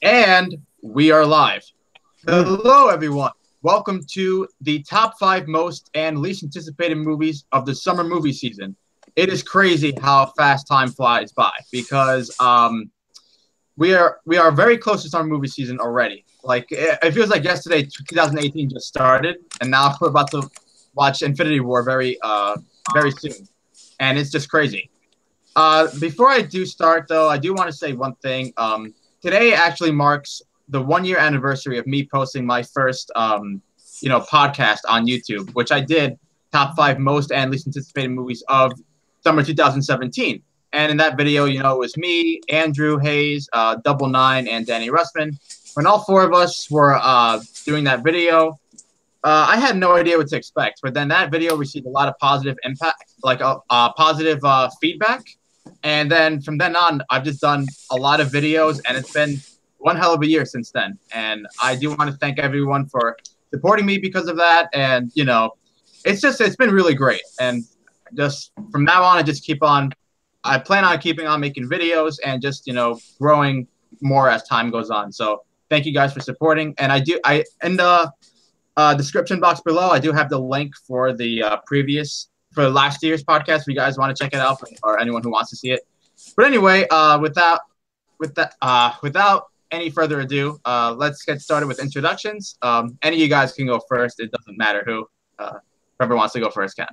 And we are live. Hello, everyone. Welcome to the top 5 most and least anticipated movies of the summer movie season. It is crazy how fast time flies by because we are very close to summer movie season already. Like it feels like yesterday, 2018 just started, and now we're about to watch Infinity War very soon, and it's just crazy. Before I do start, though, I do want to say one thing. Today actually marks the 1 year anniversary of me posting my first, podcast on YouTube, which I did top 5 most and least anticipated movies of summer 2017. And in that video, it was me, Andrew Hayes, Double Nine, and Danny Russman. When all 4 of us were doing that video, I had no idea what to expect. But then that video received a lot of positive impact, like positive feedback. And then from then on, I've just done a lot of videos, and it's been one hell of a year since then. And I do want to thank everyone for supporting me because of that. And, it's been really great. And just from now on, I plan on keeping on making videos and just, growing more as time goes on. So thank you guys for supporting. And in the description box below, I do have the link for the for last year's podcast. If you guys want to check it out, or anyone who wants to see it. But anyway, without any further ado, let's get started with introductions. Any of you guys can go first. It doesn't matter who. Whoever wants to go first can.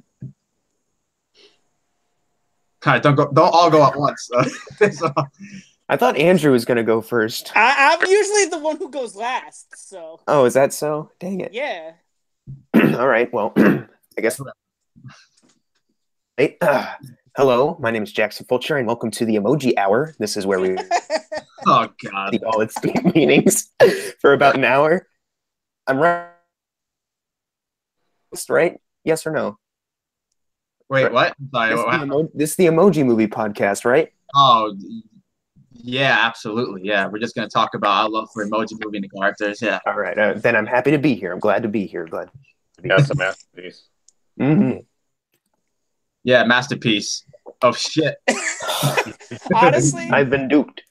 All right, don't all go at once. So. I thought Andrew was going to go first. I'm usually the one who goes last, so. Oh, is that so? Dang it. Yeah. All right, well, I guess. Hey, hello, my name is Jackson Fulcher, and welcome to the Emoji Hour. This is where we oh, God. see all its meanings for about an hour. I'm right? Yes or no? Wait, right. What? Sorry, this is the Emoji Movie podcast, right? Oh, yeah, absolutely. Yeah, we're just going to talk about our love for Emoji Movie and the characters. Yeah. All right. Then I'm happy to be here. I'm glad to be here. That's a masterpiece. Mm-hmm. Yeah, masterpiece of shit. Honestly, I've been duped.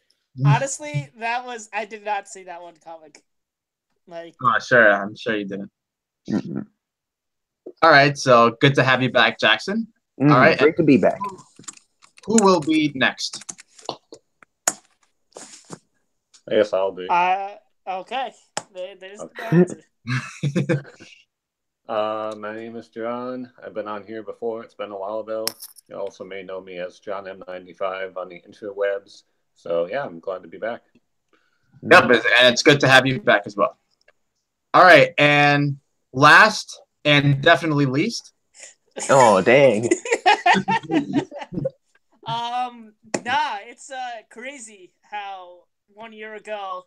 Honestly, I did not see that one comic. Oh, sure. I'm sure you didn't. Mm-hmm. All right, so good to have you back, Jackson. Mm-hmm. All right. Great to be back. Who will be next? I guess I'll be. Okay. There's the answer. My name is John. I've been on here before. It's been a while though. You also may know me as John M95 on the interwebs. So yeah, I'm glad to be back. Yep, and it's good to have you back as well. All right, and last and definitely least. Oh, dang. It's crazy how 1 year ago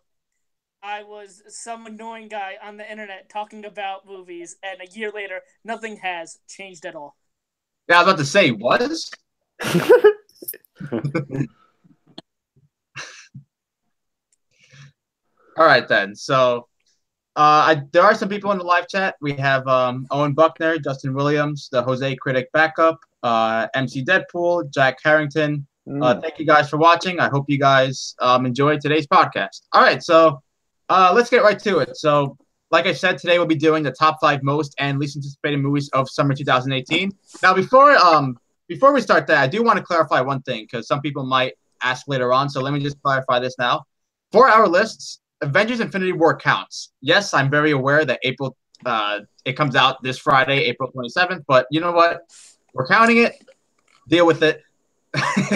I was some annoying guy on the internet talking about movies, and a year later, nothing has changed at all. Yeah, I was about to say, was? All right, then. So there are some people in the live chat. We have Owen Buckner, Justin Williams, the Jose Critic Backup, MC Deadpool, Jack Harrington. Thank you guys for watching. I hope you guys enjoyed today's podcast. All right, so let's get right to it. So, like I said, today we'll be doing the top 5 most and least anticipated movies of summer 2018. Now, before we start that, I do want to clarify one thing because some people might ask later on. So let me just clarify this now. For our lists, Avengers: Infinity War counts. Yes, I'm very aware that it comes out this Friday, April 27th. But you know what? We're counting it. Deal with it.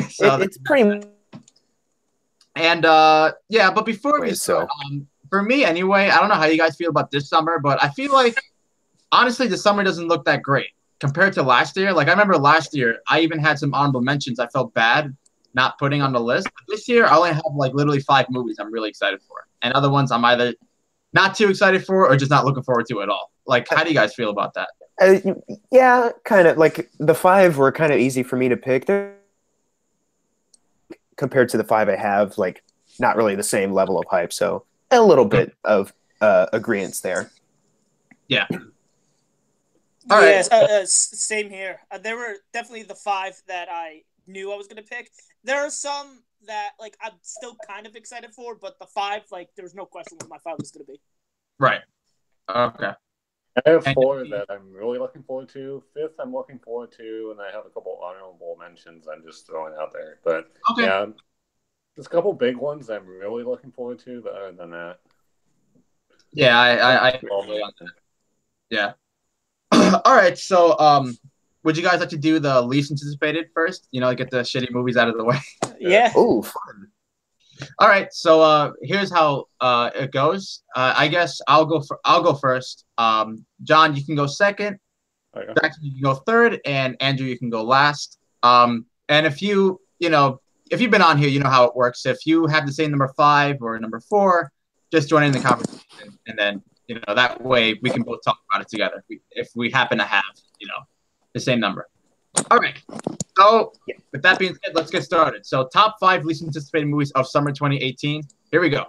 So it's pretty. And yeah, but before we start, for me anyway, I don't know how you guys feel about this summer, but I feel like honestly, the summer doesn't look that great compared to last year. Like I remember last year, I even had some honorable mentions. I felt bad not putting on the list. But this year, I only have like literally 5 movies I'm really excited for, and other ones I'm either not too excited for or just not looking forward to at all. Like, how do you guys feel about that? Yeah, kind of. Like the 5 were kind of easy for me to pick. Compared to the 5 I have, like not really the same level of hype. So a little bit of agreeance there. Yeah. All right. Same here. There were definitely the 5 that I knew I was going to pick. There are some that like I'm still kind of excited for, but the 5, like there's no question what my 5 is going to be. Right. Okay. I have 4 that I'm really looking forward to. 5th, I'm looking forward to, and I have a couple honorable mentions I'm just throwing out there. But Okay. yeah, there's a couple big ones I'm really looking forward to, but other than that, Yeah, I agree on that. Yeah. All right. So, would you guys like to do the least anticipated first? You know, get the shitty movies out of the way. Yeah. Oh, fun. All right. So, here's how it goes. I guess I'll go first. John, you can go second. okay. Jackson, you can go third, and Andrew, you can go last. And if you've been on here, you know how it works. If you have the same number 5 or number 4, just join in the conversation, and then that way we can both talk about it together. If we happen to have the same number. All right. So with that being said, let's get started. So top 5 least anticipated movies of summer 2018. Here we go.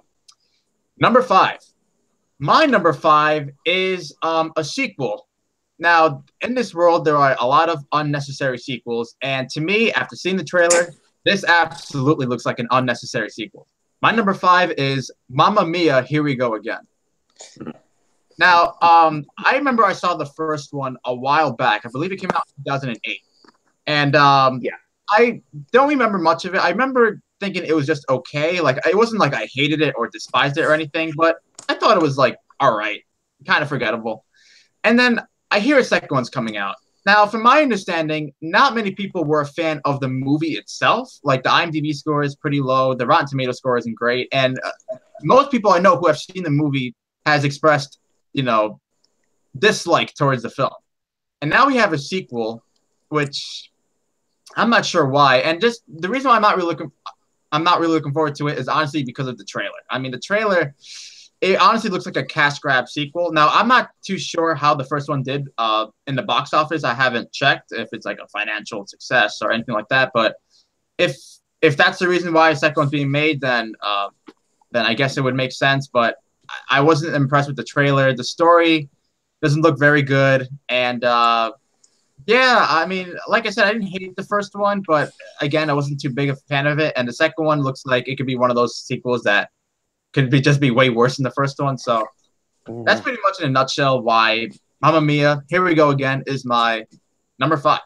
Number 5. My number 5 is a sequel. Now, in this world, there are a lot of unnecessary sequels, and to me, after seeing the trailer, this absolutely looks like an unnecessary sequel. My number 5 is Mamma Mia, Here We Go Again. Now, I remember I saw the first one a while back. I believe it came out in 2008. And I don't remember much of it. I remember thinking it was just okay. Like, it wasn't like I hated it or despised it or anything, but I thought it was like, all right, kind of forgettable. And then I hear a second one's coming out. Now, from my understanding, not many people were a fan of the movie itself. Like, the IMDb score is pretty low. The Rotten Tomato score isn't great. And most people I know who have seen the movie has expressed, dislike towards the film. And now we have a sequel, which I'm not sure why. And just the reason why I'm not really looking forward to it is honestly because of the trailer. I mean, the trailer, it honestly looks like a cash grab sequel. Now, I'm not too sure how the first one did in the box office. I haven't checked if it's like a financial success or anything like that. But if that's the reason why a second one's being made, then I guess it would make sense. But I wasn't impressed with the trailer. The story doesn't look very good. And yeah, I mean, like I said, I didn't hate the first one, but again, I wasn't too big a fan of it. And the second one looks like it could be one of those sequels that could be way worse than the first one. So that's pretty much in a nutshell why Mamma Mia, Here We Go Again is my number 5.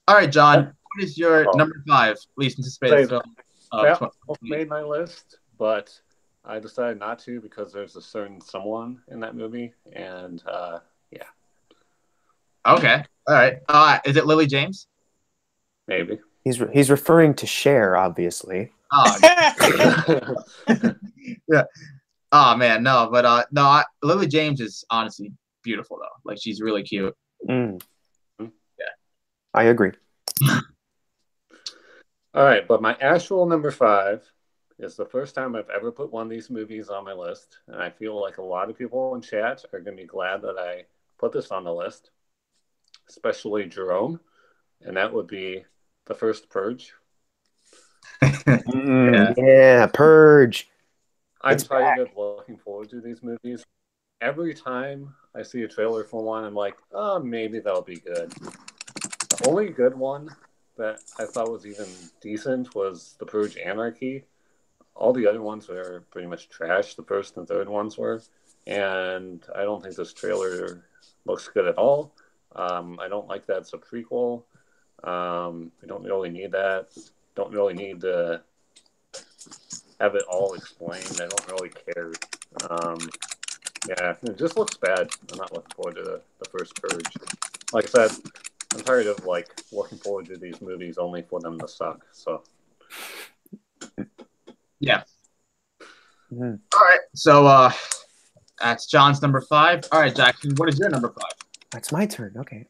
All right, John, what is your number 5 least anticipated film? That made my list, but I decided not to because there's a certain someone in that movie, and yeah. Okay, all right. Is it Lily James? Maybe. He's referring to Cher, obviously. Oh, yeah. Oh man, no, but no. Lily James is honestly beautiful though. Like she's really cute. Mm. Yeah, I agree. All right, but my actual number 5 is the first time I've ever put one of these movies on my list, and I feel like a lot of people in chat are going to be glad that I put this on the list, especially Jerome, and that would be the first Purge. Yeah, Purge. I'm excited, looking forward to these movies. Every time I see a trailer for one, I'm like, oh, maybe that'll be good. The only good one that I thought was even decent was The Purge Anarchy. All the other ones were pretty much trash. The first and third ones were. And I don't think this trailer looks good at all. I don't like that it's a prequel. We don't really need that. Don't really need to have it all explained. I don't really care. Yeah, it just looks bad. I'm not looking forward to the first Purge. Like I said, I'm tired of looking forward to these movies only for them to suck. So yeah. Mm-hmm. All right, so that's John's number 5. All right, Jackson, what is your number 5? That's my turn. Okay.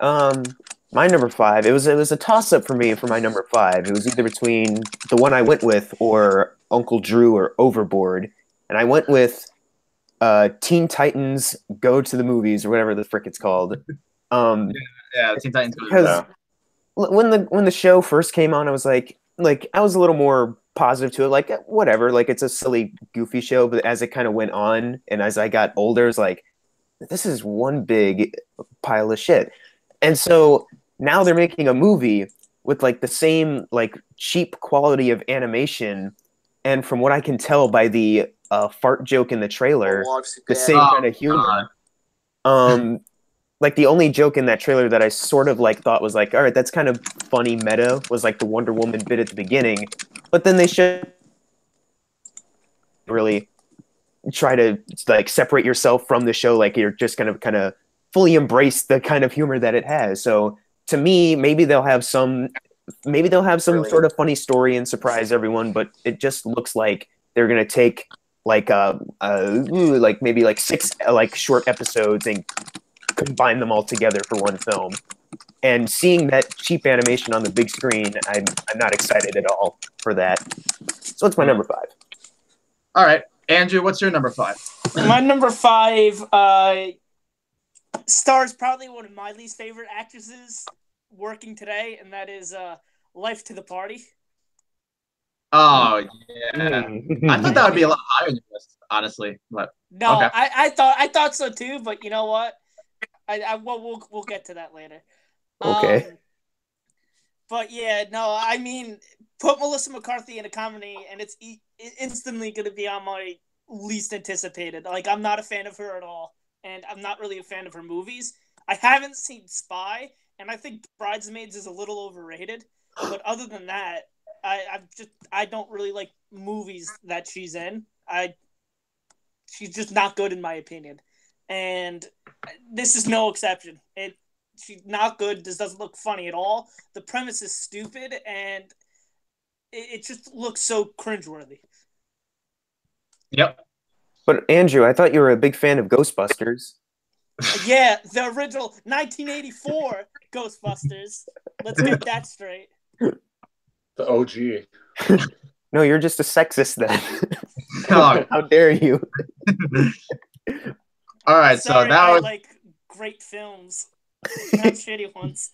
My number 5. It was a toss up for me for my number 5. It was either between the one I went with or Uncle Drew or Overboard, and I went with Teen Titans Go to the Movies or whatever the frick it's called. Yeah, Teen Titans Go. Because when the show first came on, I was like I was a little more positive to it, like whatever, like it's a silly, goofy show. But as it kind of went on, and as I got older, it was like, this is one big pile of shit. And so now they're making a movie with like the same like cheap quality of animation, and from what I can tell by the fart joke in the trailer, the same kind of humor. Like the only joke in that trailer that I sort of like thought was like, all right, that's kind of funny meta, was like the Wonder Woman bit at the beginning, but then they should really try to like separate yourself from the show, like you're just gonna kind of fully embrace the kind of humor that it has. So to me, maybe they'll have some sort of funny story and surprise everyone, but it just looks like they're gonna take like like maybe like 6 like short episodes and combine them all together for one film. And seeing that cheap animation on the big screen, I'm not excited at all for that. So it's my number 5. All right, Andrew, what's your number 5? My number 5 stars probably one of my least favorite actresses working today, and that is Life to the Party. Oh yeah, I thought that would be a lot higher than this, honestly. But no, okay. I thought so too. But you know what? We'll get to that later. Okay. But yeah, no, I mean, put Melissa McCarthy in a comedy, and it's instantly going to be on my least anticipated. Like, I'm not a fan of her at all, and I'm not really a fan of her movies. I haven't seen Spy, and I think Bridesmaids is a little overrated. But other than that, I don't really like movies that she's in. She's just not good in my opinion, and this is no exception. She's not good. This doesn't look funny at all. The premise is stupid, and it just looks so cringeworthy. Yep. But Andrew, I thought you were a big fan of Ghostbusters. Yeah, the original 1984 Ghostbusters. Let's get that straight. The OG. No, you're just a sexist then. Oh. How dare you? All right, Sorry, so that was like great films, not shitty ones.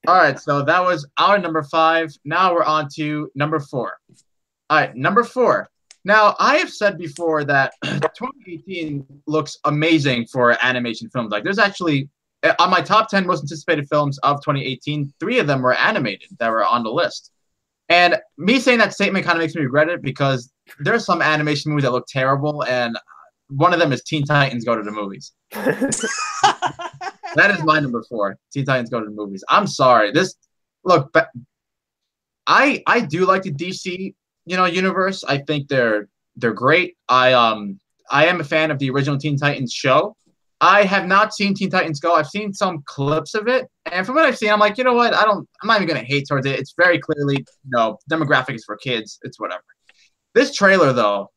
all right. So that was our number 5. Now we're on to number 4. All right, number 4. Now I have said before that 2018 looks amazing for animation films. Like, there's actually on my top 10 most anticipated films of 2018, 3 of them were animated that were on the list. And me saying that statement kind of makes me regret it because there's some animation movies that look terrible, and one of them is Teen Titans Go to the Movies. That is my number 4. Teen Titans Go to the Movies. I'm sorry. I do like the DC, universe. I think they're great. I am a fan of the original Teen Titans show. I have not seen Teen Titans Go. I've seen some clips of it, and from what I've seen, I'm like, you know what? I'm not even gonna hate towards it. It's very clearly, demographic is for kids. It's whatever. This trailer, though,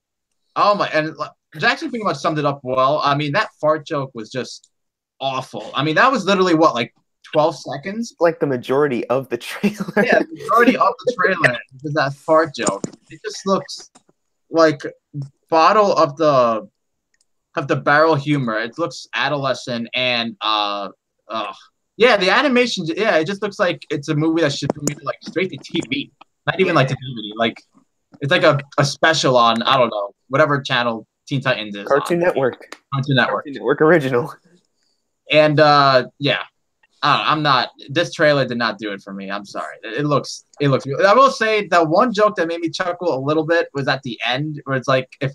oh my! And Jackson pretty much summed it up well. I mean, that fart joke was just awful. I mean, that was literally what, like 12 seconds? Like the majority of the trailer. Yeah, the majority of the trailer is that fart joke. It just looks like bottle of the barrel humor. It looks adolescent and yeah, the animation. Yeah, it just looks like it's a movie that should be like straight to TV, not even like to DVD. Like, it's like a special on, I don't know, whatever channel Teen Titans is. Cartoon Network. Cartoon Network. Cartoon Network original. And yeah, I'm not. This trailer did not do it for me. I'm sorry. It looks. I will say the one joke that made me chuckle a little bit was at the end, where it's like, if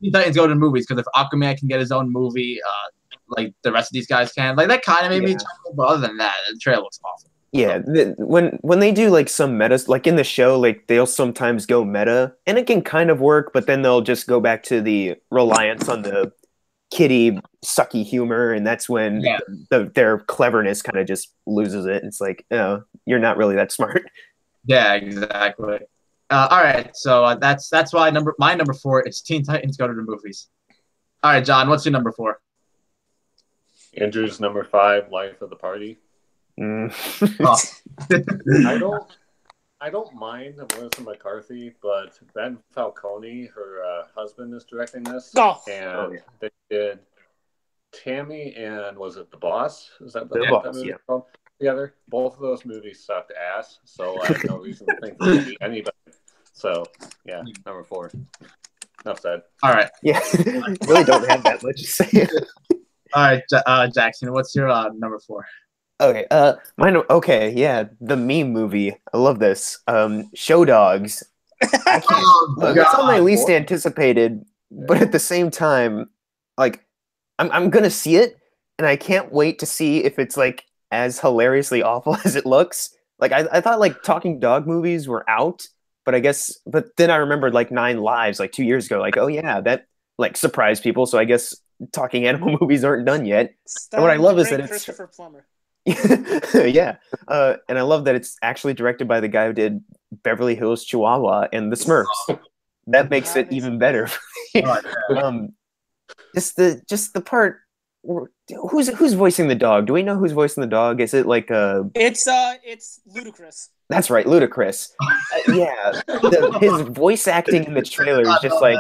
Teen Titans go to the movies, because if Aquaman can get his own movie, like the rest of these guys can. Like, that kind of made me chuckle. But other than that, the trailer looks awesome. Yeah, when they do like some meta, like in the show, like they'll sometimes go meta, and it can kind of work, but then they'll just go back to the reliance on the kiddie, sucky humor, and that's when their cleverness kind of just loses it. It's like, oh, you're not really that smart. Yeah, exactly. All right, so that's why my number 4 is Teen Titans Go to the Movies. All right, John, what's your number 4? Andrew's number 5, Life of the Party. Oh. I don't mind Melissa McCarthy, but Ben Falcone, her husband, is directing this. And they did Tammy and was it The Boss? Is that the Boss? movie called? Together. Both of those movies sucked ass, so I have no reason to think they would be any better. So yeah, number 4. Enough said. All right. Yeah, really don't have that much to say. All right, Jackson, what's your number 4? Okay, mine. Okay, yeah, the meme movie. I love this. Show Dogs. I can't. Oh Look, it's on my God! least anticipated, but at the same time, like, I'm gonna see it, and I can't wait to see if it's like as hilariously awful as it looks. Like, I thought like talking dog movies were out, but I guess, but then I remembered like Nine Lives like 2 years ago. Like, oh yeah, that like surprised people. So I guess talking animal movies aren't done yet. And what I Starring love the is that great it's Christopher Plummer. yeah, and I love that it's actually directed by the guy who did Beverly Hills Chihuahua and The Smurfs. That makes it even better. Oh, um, just the part. Who's voicing the dog? Do we know who's voicing the dog? Is it like It's ludicrous. That's right, Ludacris. Yeah, his voice acting in the trailer is just like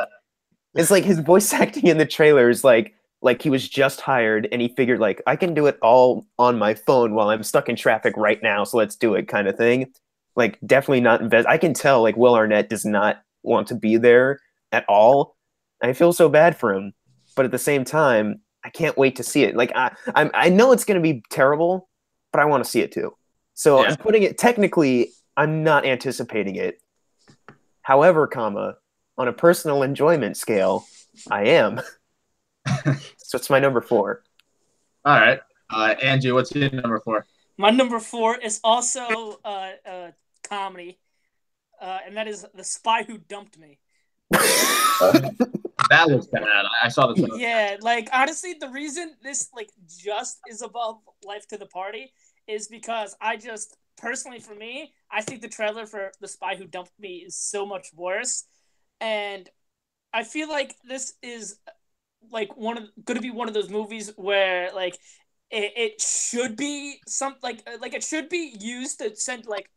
it's like his voice acting in the trailer is like he was just hired and he figured like I can do it all on my phone while I'm stuck in traffic right now, so let's do it kind of thing. Like definitely not invest. I can tell like Will Arnett does not want to be there at all. I feel so bad for him, but at the same time, I can't wait to see it. Like I know it's going to be terrible, but I want to see it too. So Yeah. I'm putting it technically. I'm not anticipating it. However, comma on a personal enjoyment scale, I am. So it's my number 4. All right, Angie, what's your number 4? My number 4 is also a comedy, and that is The Spy Who Dumped Me. That was bad. I saw the trailer. Yeah, like honestly, the reason this like just is above Life to the Party is because I just personally, for me, I think the trailer for The Spy Who Dumped Me is so much worse, and I feel like this is like going to be one of those movies where like it should be like it should be used to send like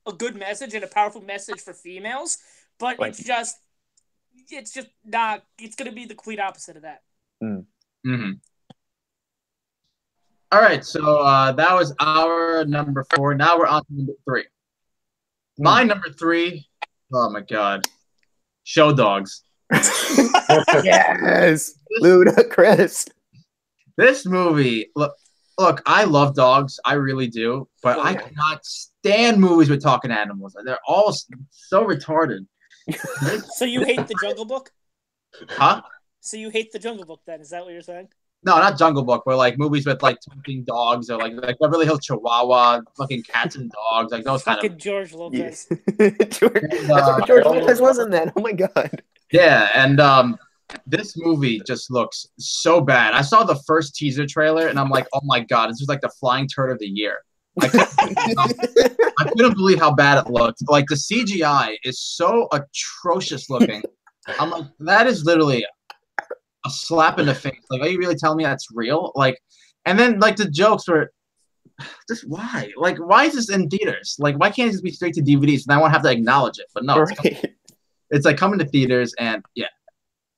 a good message and a powerful message for females, but Like- it's just not. It's going to be the complete opposite of that. Mm-hmm. All right, so that was our number 4. Now we're on to number 3. My number 3. Oh my God, Show Dogs. Yes, Ludacris. This movie, look, I love dogs, I really do, but I cannot stand movies with talking animals. They're all so retarded. So you hate the Jungle Book? Huh? So you hate the Jungle Book then? Is that what you're saying? No, not Jungle Book, but like movies with like talking dogs or like Beverly Hills Chihuahua, fucking cats and dogs, like those kind Fucking of. George Lopez. George Lopez wasn't that. Oh my God. Yeah, and this movie just looks so bad. I saw the first teaser trailer and I'm like, oh my God, this is like the flying turd of the year. I couldn't believe how bad it looked. Like the CGI is so atrocious looking. I'm like, that is literally a slap in the face. Like, are you really telling me that's real? Like, and then like the jokes were just why? Like, why is this in theaters? Like, why can't it just be straight to DVDs and I won't have to acknowledge it? But no, it's like coming to theaters and yeah.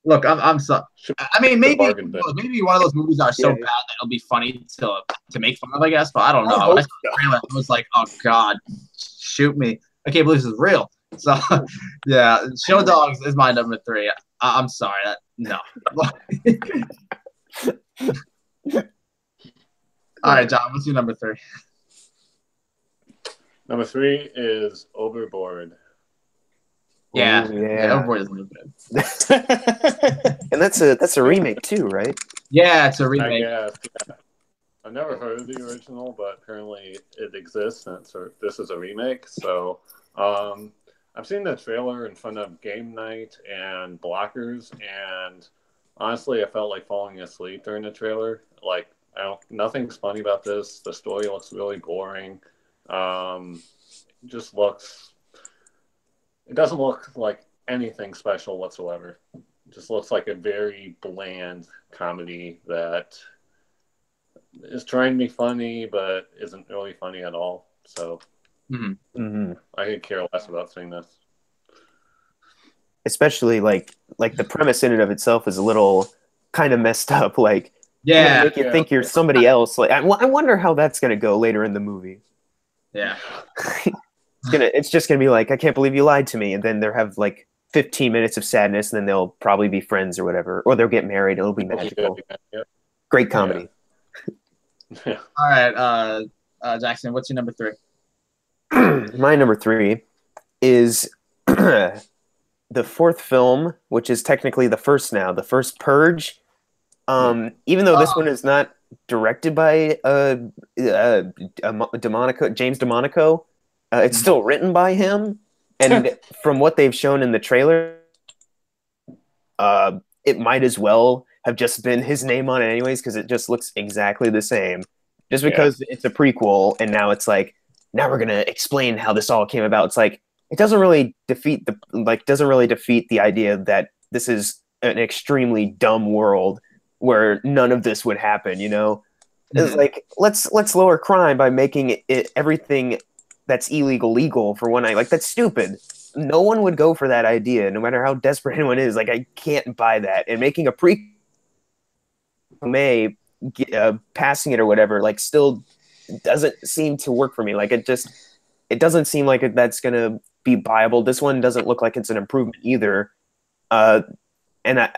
Look, I'm so. I mean, maybe one of those movies are so bad that it'll be funny to make fun of, I guess. But I don't know. I saw the trailer, I was like, oh God, shoot me! I can't believe this is real. So, yeah, Show Dogs is my number 3. I'm sorry, no. All right, John, what's your number 3? Number 3 is Overboard. Yeah, Ooh, yeah. Overboard is really good. And that's a remake too, right? Yeah, it's a remake. I guess, yeah. I've never heard of the original, but apparently it exists, and this is a remake. So I've seen the trailer in front of game night and Blockers, and honestly, I felt like falling asleep during the trailer. Like, nothing's funny about this. The story looks really boring. Just looks. It doesn't look like anything special whatsoever. It just looks like a very bland comedy that is trying to be funny, but isn't really funny at all. So I could care less about seeing this. Especially like the premise in and of itself is a little kind of messed up. Like, make you think you're somebody else. Like, I wonder how that's gonna go later in the movie. Yeah. It's just gonna be like, I can't believe you lied to me, and then they'll have like 15 minutes of sadness, and then they'll probably be friends or whatever, or they'll get married. It'll be magical. Yeah. Great comedy. All right, Jackson, what's your number 3? My number 3 is the 4th film, which is technically the first now, the first Purge. Even though this one is not directed by DeMonico, James DeMonico, it's still written by him. And from what they've shown in the trailer, it might as well have just been his name on it anyways, because it just looks exactly the same. Just because it's a prequel, and now it's like, now we're gonna explain how this all came about. It's like, it doesn't really defeat the idea that this is an extremely dumb world where none of this would happen, you know? It's like, let's lower crime by making it everything that's illegal legal for one night. Like, that's stupid. No one would go for that idea, no matter how desperate anyone is. Like, I can't buy that. And making a passing it or whatever, like, still doesn't seem to work for me. Like, it doesn't seem like that's gonna be viable. This one doesn't look like it's an improvement either. And I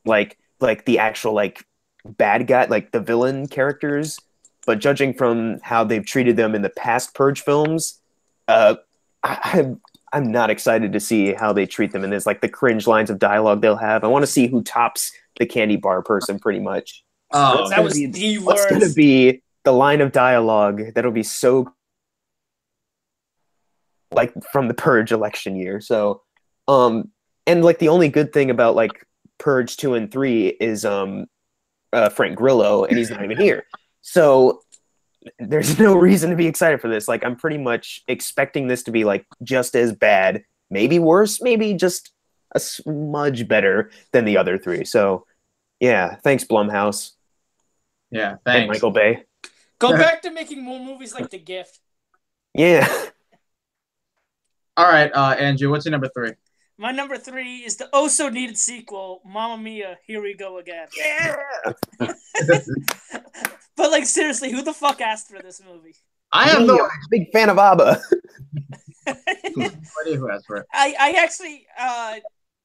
like the actual like bad guy, like the villain characters, but judging from how they've treated them in the past Purge films, I'm not excited to see how they treat them in this, like the cringe lines of dialogue they'll have. I want to see who tops the candy bar person, pretty much. Oh, that was the worst. What's going to be the line of dialogue that'll be so like from the Purge election year? So, and like the only good thing about like Purge 2 and 3 is Frank Grillo, and he's not even here. So there's no reason to be excited for this. Like, I'm pretty much expecting this to be like just as bad, maybe worse, maybe just a smudge better than the other 3. So yeah, thanks Blumhouse. Yeah, thanks. And Michael Bay. Go back to making more movies like The Gift. Yeah. All right, Andrew, what's your number 3? My number 3 is the oh-so-needed sequel, Mamma Mia, Here We Go Again. Yeah. But, like, seriously, who the fuck asked for this movie? I have no big fan of ABBA. idea who asked for it. I actually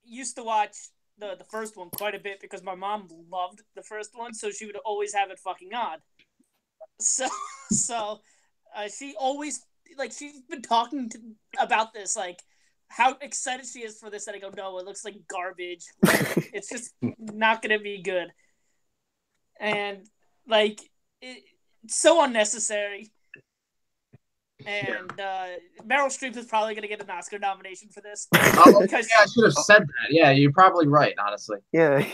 used to watch the first one quite a bit because my mom loved the first one, so she would always have it fucking on. So she always, like, she's been talking about this, like, how excited she is for this, and I go, no, it looks like garbage. Like, it's just not going to be good. And, like, it's so unnecessary. And Meryl Streep is probably going to get an Oscar nomination for this. Oh, yeah, I should have said that. Yeah, you're probably right, honestly. Yeah.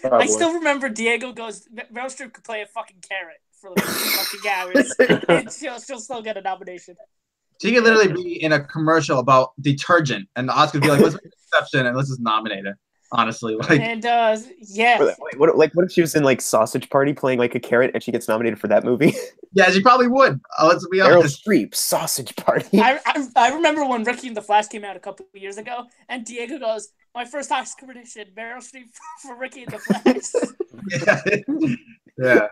I still remember Diego goes, Meryl Streep could play a fucking carrot for like fucking hours. And she'll still get a nomination. She could literally be in a commercial about detergent, and the Oscar would be like, let's make an exception and let's just nominate her. Honestly, like, and yeah. What if she was in like Sausage Party playing like a carrot and she gets nominated for that movie? Yeah, she probably would. Let's be Meryl honest. Streep, Sausage Party. I remember when Ricky and the Flash came out a couple of years ago, and Diego goes, "My first Oscar prediction: Meryl Streep for Ricky and the Flash." Yeah.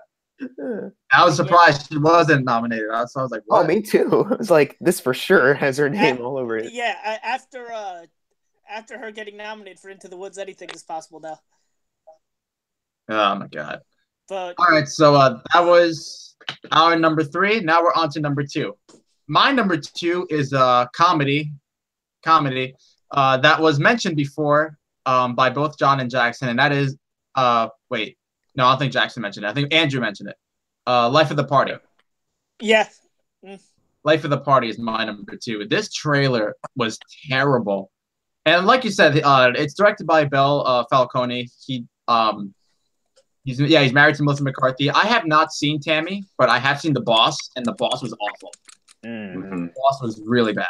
I was surprised she wasn't nominated. So I was like, what? Oh, me too. I was like, this for sure has her name all over it. Yeah, after her getting nominated for Into the Woods, anything is possible now. Oh my god. But all right, so that was our number 3. Now we're on to number 2. My number 2 is comedy that was mentioned before by both John and Jackson, and that is wait. No, I don't think Jackson mentioned it. I think Andrew mentioned it. Life of the Party. Yeah. Life of the Party is my number 2. This trailer was terrible. And like you said, it's directed by Bel Falcone. He's married to Melissa McCarthy. I have not seen Tammy, but I have seen The Boss, and The Boss was awful. Mm-hmm. The Boss was really bad.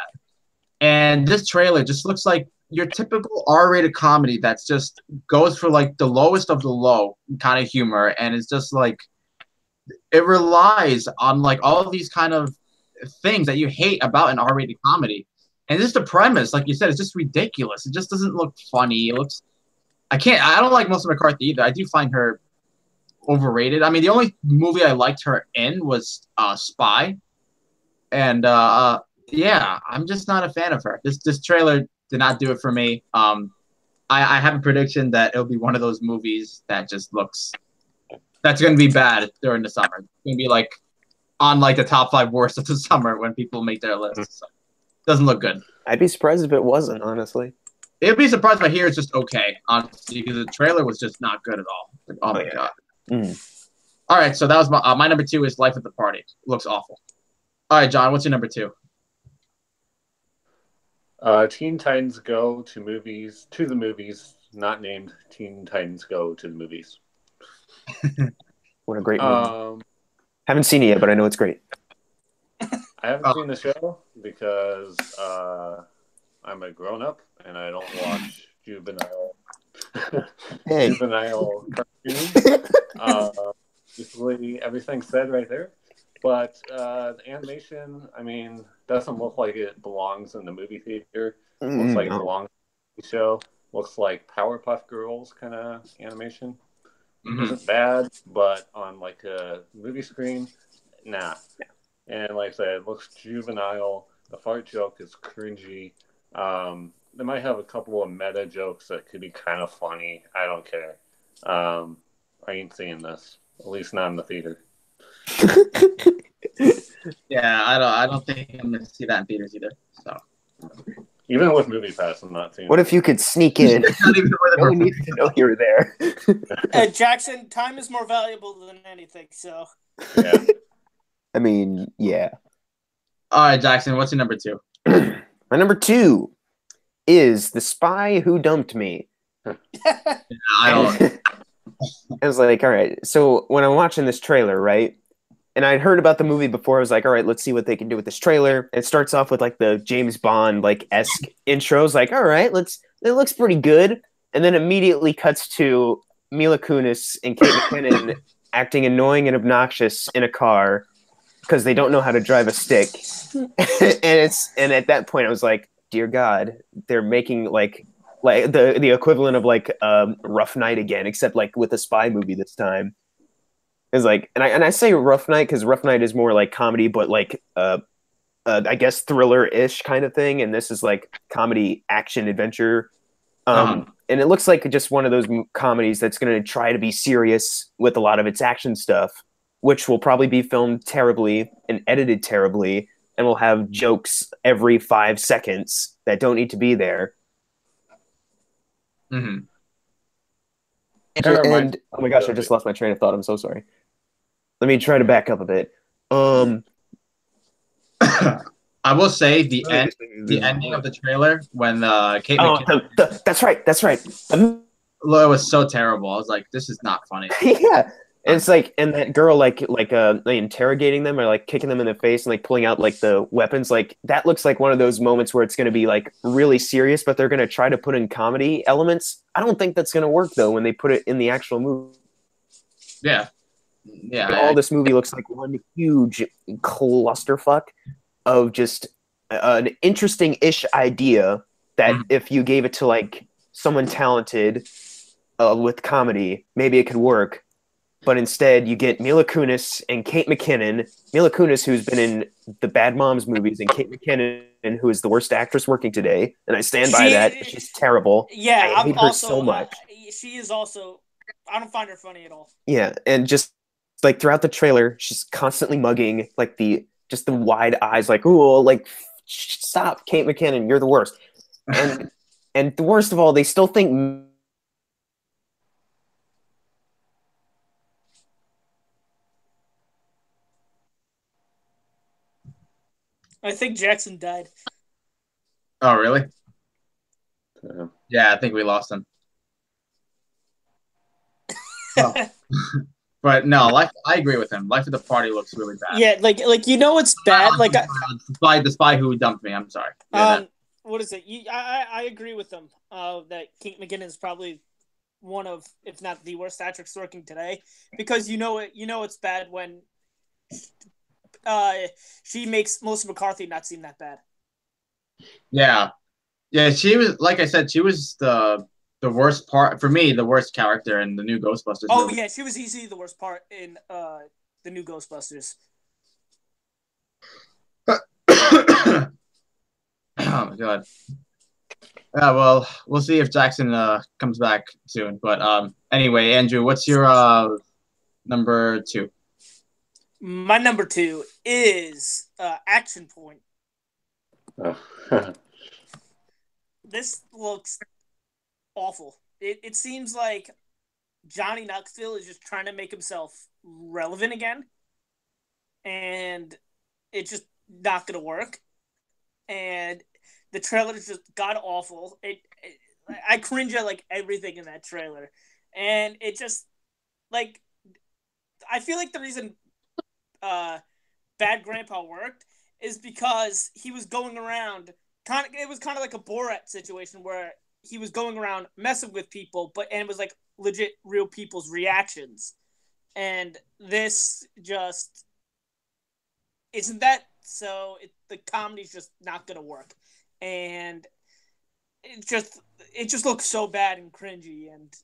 And this trailer just looks like your typical R-rated comedy that's just goes for like the lowest of the low kind of humor, and it's just like it relies on like all of these kind of things that you hate about an R-rated comedy. And just the premise, like you said, is just ridiculous. It just doesn't look funny. It looks I don't like Melissa McCarthy either. I do find her overrated. I mean, the only movie I liked her in was Spy. And yeah, I'm just not a fan of her. This trailer did not do it for me. I have a prediction that it'll be one of those movies that just looks that's going to be bad during the summer. It's going to be like on like the top 5 worst of the summer when people make their lists. So, doesn't look good. I'd be surprised if it wasn't, honestly. It'd be surprised if I hear it's just okay, honestly, because the trailer was just not good at all. Like, oh my god. All right, so that was my number 2 is Life at the Party. It looks awful. All right, John, what's your number 2? Teen Titans Go to the movies, not named Teen Titans Go to the Movies. What a great movie. Haven't seen it yet, but I know it's great. I haven't seen the show because I'm a grown-up and I don't watch juvenile cartoons. Basically, everything's said right there. But the animation, I mean, doesn't look like it belongs in the movie theater. Looks like it belongs in the show. Looks like Powerpuff Girls kind of animation. Isn't bad, but on like a movie screen, nah. And like I said, it looks juvenile. The fart joke is cringy. They might have a couple of meta jokes that could be kind of funny. I don't care. I ain't seeing this. At least not in the theater. Yeah, I don't think I'm gonna see that in theaters either. So even with Movie Pass, I'm not seeing. What if you could sneak in? No one needs to know you were there. Jackson, time is more valuable than anything. So yeah. I mean, yeah. All right, Jackson, what's your number 2? My number 2 is The Spy Who Dumped Me. I was like, all right. So when I'm watching this trailer, right, and I'd heard about the movie before, I was like, all right, let's see what they can do with this trailer. It starts off with like the James Bond like esque intros, like, all right, it looks pretty good, and then immediately cuts to Mila Kunis and Kate McKinnon acting annoying and obnoxious in a car because they don't know how to drive a stick, and at that point I was like, dear God, they're making like the equivalent of like Rough Night again, except like with a spy movie this time. It's like, and I say Rough Night because Rough Night is more like comedy, but like I guess thriller-ish kind of thing, and this is like comedy action adventure. And it looks like just one of those comedies that's going to try to be serious with a lot of its action stuff, which will probably be filmed terribly and edited terribly, and will have jokes every 5 seconds that don't need to be there. Mm-hmm. And oh my gosh, I just lost my train of thought. I'm so sorry. Let me try to back up a bit. I will say the ending of the trailer when Kate McKinnon. That's right. It was so terrible. I was like, this is not funny. Yeah. And it's like, and that girl like interrogating them or like kicking them in the face and like pulling out like the weapons, like that looks like one of those moments where it's going to be like really serious, but they're going to try to put in comedy elements. I don't think that's going to work though when they put it in the actual movie. Yeah. All this movie looks like one huge clusterfuck of just an interesting-ish idea that if you gave it to like someone talented with comedy, maybe it could work. But instead, you get Mila Kunis and Kate McKinnon. Mila Kunis, who's been in the Bad Moms movies, and Kate McKinnon, who is the worst actress working today. And I stand by that. She's terrible. Yeah, I hate her so much. She is also... I don't find her funny at all. Yeah, and just like throughout the trailer, she's constantly mugging, like the wide eyes, like, ooh, like, stop, Kate McKinnon, you're the worst. And the worst of all, they still think... I think Jackson died. Oh, really? Yeah, I think we lost him. But no, I agree with him. Life at the Party looks really bad. Yeah, like you know it's bad. Like the spy who dumped me. I'm sorry. What is it? I agree with them. That Kate McKinnon is probably one of, if not the worst actress working today, because you know it's bad when she makes Melissa McCarthy not seem that bad. Yeah. She was, like I said, she was the worst part for me. The worst character in the new Ghostbusters. Oh movie. Yeah, she was easily the worst part in the new Ghostbusters. Oh my god. Yeah, well, we'll see if Jackson comes back soon. But anyway, Andrew, what's your number 2? My number 2 is Action Point. Oh. This looks awful. It seems like Johnny Knoxville is just trying to make himself relevant again. And it's just not going to work. And the trailer is just god awful. I cringe at like everything in that trailer. And it just, like, I feel like the reason Bad Grandpa worked is because he was going around, it was kind of like a Borat situation where he was going around messing with people, and it was like legit real people's reactions. And this just isn't that, so the comedy's just not going to work. And it just looks so bad and cringy, and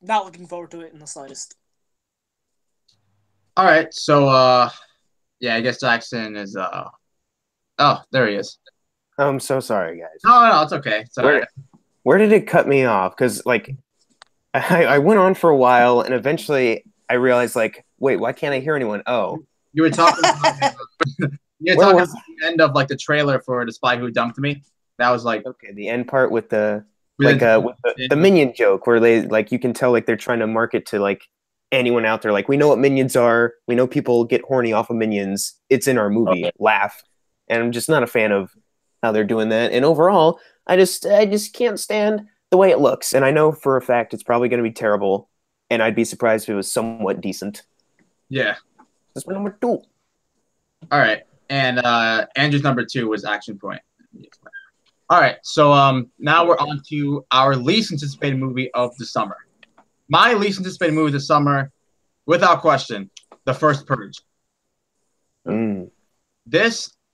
not looking forward to it in the slightest. All right, so I guess Jackson is oh, there he is. I'm so sorry, guys. No, it's okay. It's all right. Where did it cut me off? Because like, I went on for a while, and eventually I realized, like, wait, why can't I hear anyone? Oh, You were talking about about the end of like the trailer for The Spy Who Dumped Me. That was like okay, the end part with the with the Minion joke, where they, like, you can tell, like, they're trying to market to like anyone out there, like, we know what Minions are, we know people get horny off of Minions, it's in our movie. Okay. Laugh. And I'm just not a fan of how they're doing that. And overall, I just can't stand the way it looks. And I know for a fact it's probably going to be terrible, and I'd be surprised if it was somewhat decent. Yeah. That's my number 2. All right. And Andrew's number 2 was Action Point. All right. So now we're on to our least anticipated movie of the summer. My least anticipated movie of the summer, without question, The First Purge.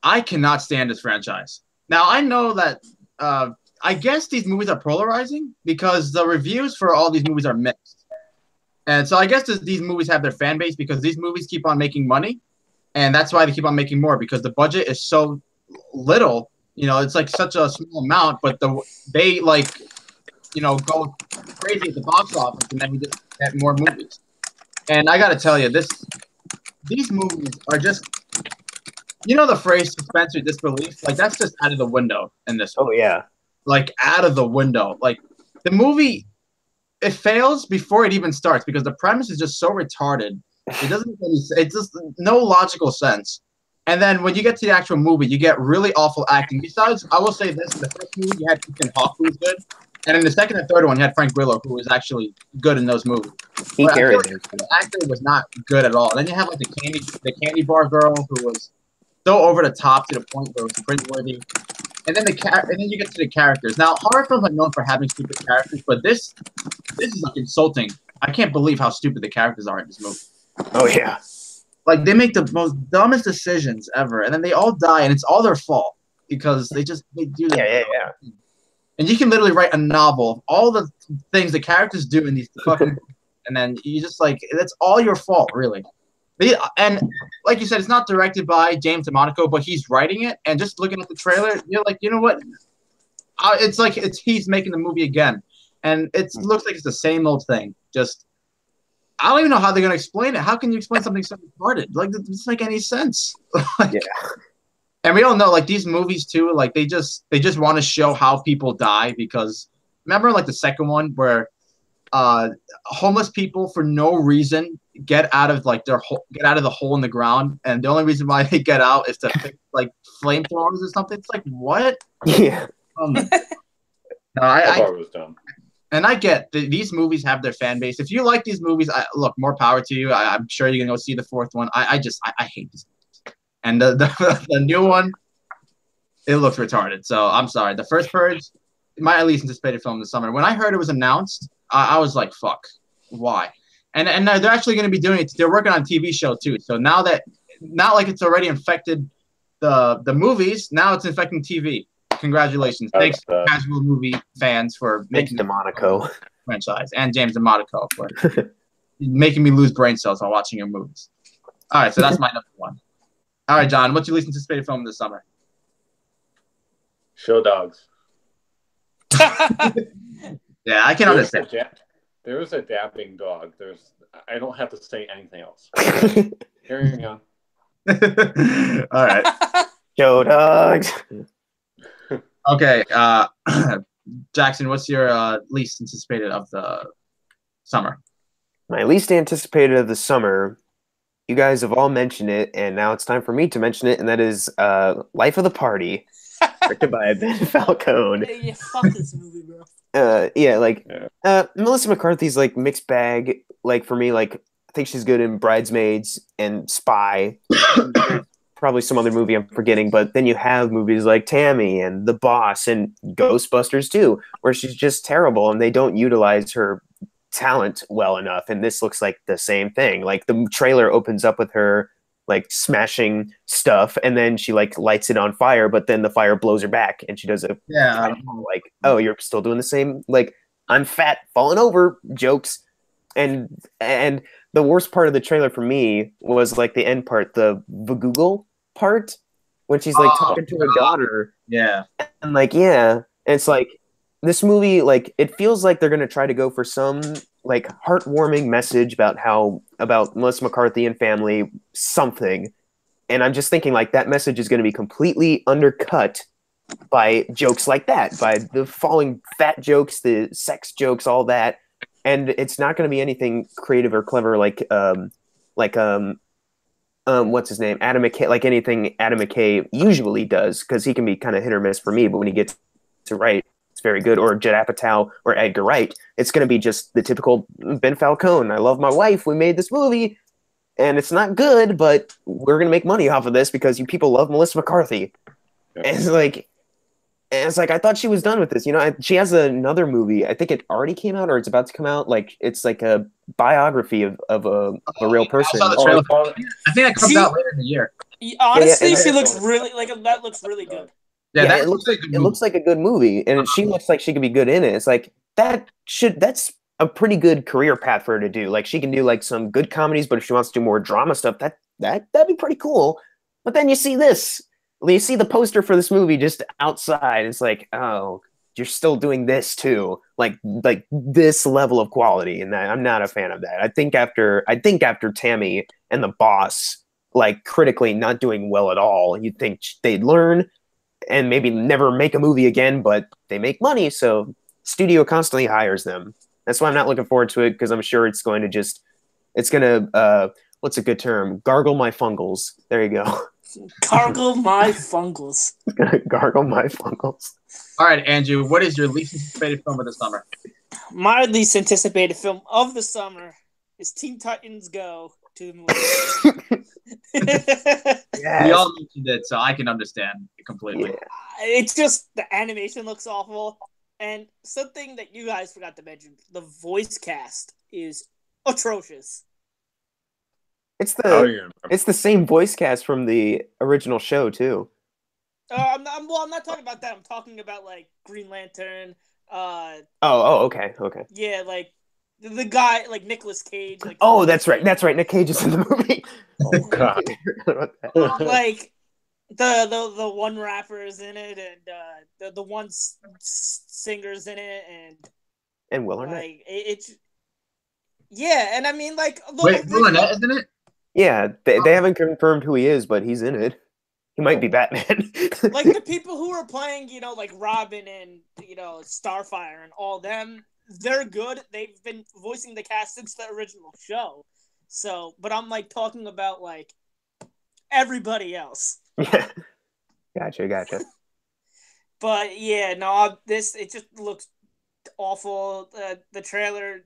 I cannot stand this franchise. Now, I know that I guess these movies are polarizing because the reviews for all these movies are mixed. And so I guess these movies have their fan base because these movies keep on making money. And that's why they keep on making more, because the budget is so little. You know, it's like such a small amount, but they like, go crazy at the box office, and then we just get more movies. And I got to tell you, these movies are just, the phrase suspense or disbelief? Like, that's just out of the window in this one. Oh, yeah. Like, out of the window. Like, the movie, it fails before it even starts because the premise is just so retarded. It doesn't it's just no logical sense. And then when you get to the actual movie, you get really awful acting. Besides, I will say this, in the first movie, you had Ethan Hawke, who was good. And in the second and third one, you had Frank Grillo, who was actually good in those movies. He carried it. The actor was not good at all. And then you have like the candy bar girl, who was so over the top to the point where it was cringeworthy. And then you get to the characters. Now, horror films are known for having stupid characters, but this is like insulting. I can't believe how stupid the characters are in this movie. Oh, yeah. Like, they make the most dumbest decisions ever, and then they all die, and it's all their fault because they do that. Yeah. And you can literally write a novel of all the things the characters do in these fucking and then you just, like, that's all your fault, really. And like you said, it's not directed by James DeMonaco, but he's writing it, and just looking at the trailer, you're like, you know what? It's like he's making the movie again, and it looks like it's the same old thing. Just, I don't even know how they're gonna explain it. How can you explain something so retarded? Like, it doesn't make any sense. Like, yeah. And we all know, like, these movies too, like, they just want to show how people die, because remember, like, the second one where homeless people for no reason get out of the hole in the ground, and the only reason why they get out is to fix, like, flamethrowers or something. It's like, what? Yeah. I thought it was dumb. And I get these movies have their fan base. If you like these movies, look, more power to you. I'm sure you're gonna go see the fourth one. I hate these movies. And the new one, it looks retarded. So I'm sorry. The First Purge, my least anticipated film this summer. When I heard it was announced, I was like, fuck, why? And they're actually going to be doing it. They're working on a TV show too. So now that, not like it's already infected the movies, now it's infecting TV. Congratulations. Thanks, casual movie fans, for making DeMonaco franchise, and James DeMonaco for making me lose brain cells while watching your movies. All right, so that's my number 1. All right, John, what's your least anticipated film this summer? Show Dogs. Yeah, I can understand. There is a dabbing dog. I don't have to say anything else. Carrying on. All right. Joe dogs. Okay. Jackson, what's your least anticipated of the summer? My least anticipated of the summer. You guys have all mentioned it, and now it's time for me to mention it, and that is Life of the Party, directed by Ben Falcone. Yeah, fuck this movie, bro. Melissa McCarthy's like mixed bag. Like for me, like I think she's good in Bridesmaids and Spy. Probably some other movie I'm forgetting, but then you have movies like Tammy and The Boss and Ghostbusters too, where she's just terrible and they don't utilize her talent well enough. And this looks like the same thing. Like the trailer opens up with her like smashing stuff and then she like lights it on fire, but then the fire blows her back and she does a like, oh, you're still doing the same like I'm fat falling over jokes. And the worst part of the trailer for me was like the end part, the Google part when she's like talking to her daughter. Yeah. And like, yeah. And it's like this movie, like it feels like they're gonna try to go for some like heartwarming message about Melissa McCarthy and family, something. And I'm just thinking like that message is gonna be completely undercut by jokes like that, by the falling fat jokes, the sex jokes, all that. And it's not going to be anything creative or clever like what's his name? Adam McKay, like anything Adam McKay usually does, because he can be kind of hit or miss for me, but when he gets to write, it's very good. Or Judd Apatow or Edgar Wright, it's going to be just the typical Ben Falcone. I love my wife. We made this movie, and it's not good, but we're going to make money off of this because you people love Melissa McCarthy. Yeah. And it's like I thought she was done with this. You know, she has another movie. I think it already came out or it's about to come out. Like it's like a biography of a real person. I saw the trailer. I think that comes out later in the year. Honestly, she looks really like that. Looks really good. Yeah, that it looks like a good movie, and she looks like she could be good in it. It's like that's a pretty good career path for her to do. Like she can do like some good comedies, but if she wants to do more drama stuff, that'd be pretty cool. But then you see this. You see the poster for this movie just outside. It's like, oh, you're still doing this too, like this level of quality, and I'm not a fan of that. I think after Tammy and The Boss, like critically not doing well at all, you'd think they'd learn and maybe never make a movie again, but they make money, so studio constantly hires them. That's why I'm not looking forward to it, because I'm sure it's going to what's a good term? Gargle my fungals. There you go. Gargle my fungals. Gargle my fungals. All right, Andrew, what is your least anticipated film of the summer? My least anticipated film of the summer is Teen Titans Go to the movies. Yes. We all mentioned it, so I can understand it completely. Yeah. It's just the animation looks awful, and something that you guys forgot to mention: the voice cast is atrocious. It's the same voice cast from the original show too. I'm not talking about that. I'm talking about like Green Lantern. Okay. Yeah, like the guy, like Nicolas Cage. Like, oh, that's right. Nick Cage is in the movie. Oh God. Like the one rapper is in it, and the one singer's in it, and Will Arnett. Like it's yeah, and I mean like wait, Will Arnett is in it? Yeah, they haven't confirmed who he is, but he's in it. He might be Batman. Like the people who are playing, you know, like Robin and, you know, Starfire and all them, they're good. They've been voicing the cast since the original show. So, but I'm like talking about like everybody else. Yeah. Gotcha. But yeah, no, it just looks awful. The trailer,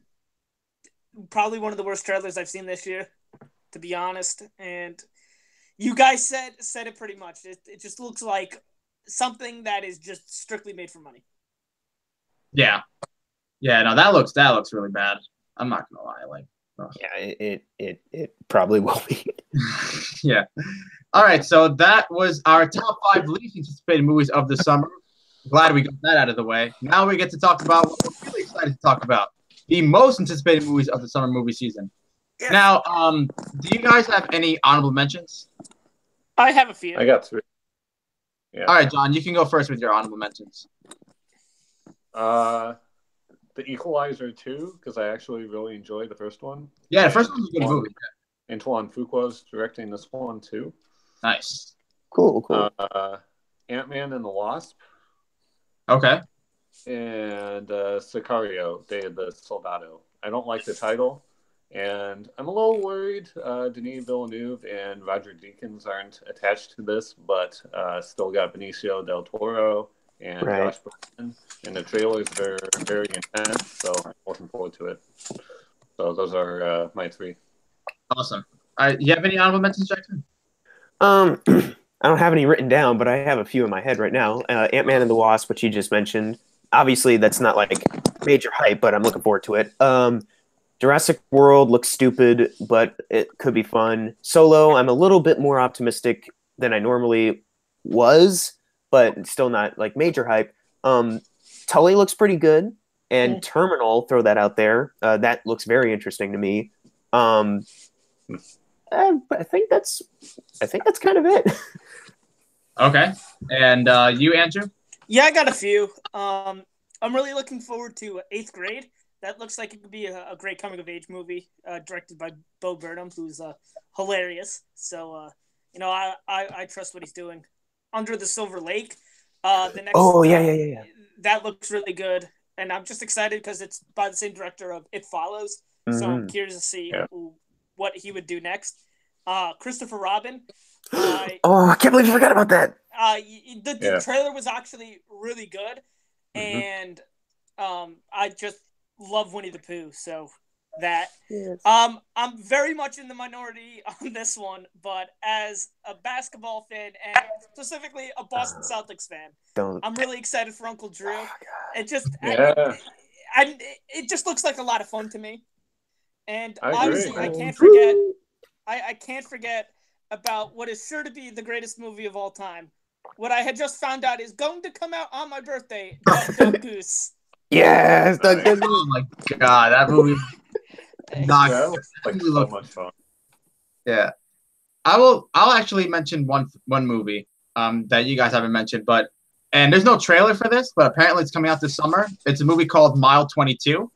probably one of the worst trailers I've seen this year, to be honest. And you guys said it pretty much. It just looks like something that is just strictly made for money. Yeah. No, that looks really bad. I'm not gonna lie. Like, oh. Yeah, it probably will be. Yeah. All right, so that was our top 5 least anticipated movies of the summer. Glad we got that out of the way. Now we get to talk about what we're really excited to talk about: the most anticipated movies of the summer movie season. Yes. Now, do you guys have any honorable mentions? I have a few. I got 3. Yeah. All right, John, you can go first with your honorable mentions. The Equalizer 2, because I actually really enjoyed the first one. Yeah, the first one's a good movie. Antoine Fuqua's directing this one too. Nice. Cool. Ant-Man and the Wasp. Okay. And Sicario, Day of the Soldado. I don't like the title, and I'm a little worried Denis Villeneuve and Roger Deakins aren't attached to this, but still got Benicio del Toro and Josh Brolin, and the trailers are very intense, so I'm looking forward to it. So those are my three. Awesome. All right, you have any honorable mentions, Jackson? I don't have any written down, but I have a few in my head right now. Ant-Man and the Wasp, which you just mentioned. Obviously, that's not like major hype, but I'm looking forward to it. Jurassic World looks stupid, but it could be fun. Solo, I'm a little bit more optimistic than I normally was, but still not like major hype. Tully looks pretty good, and Terminal, throw that out there. That looks very interesting to me. I think that's kind of it. Okay. And you, Andrew? Yeah, I got a few. I'm really looking forward to 8th Grade. That looks like it could be a great coming-of-age movie directed by Bo Burnham, who's hilarious. So, I trust what he's doing. Under the Silver Lake. The next. Oh, yeah. That looks really good. And I'm just excited because it's by the same director of It Follows. Mm-hmm. So I'm curious to see what he would do next. Christopher Robin. I can't believe you forgot about that. The trailer was actually really good. And I just love Winnie the Pooh, so that. Yes. I'm very much in the minority on this one, but as a basketball fan and specifically a Boston Celtics fan, I'm really excited for Uncle Drew. It just it just looks like a lot of fun to me. And obviously I can't forget about what is sure to be the greatest movie of all time. What I had just found out is going to come out on my birthday, Duck Goose. Yes, Duck Goose. Oh my god, that movie. That looks like so much fun. Yeah, I'll actually mention one movie that you guys haven't mentioned, and there's no trailer for this, but apparently it's coming out this summer. It's a movie called Mile 22,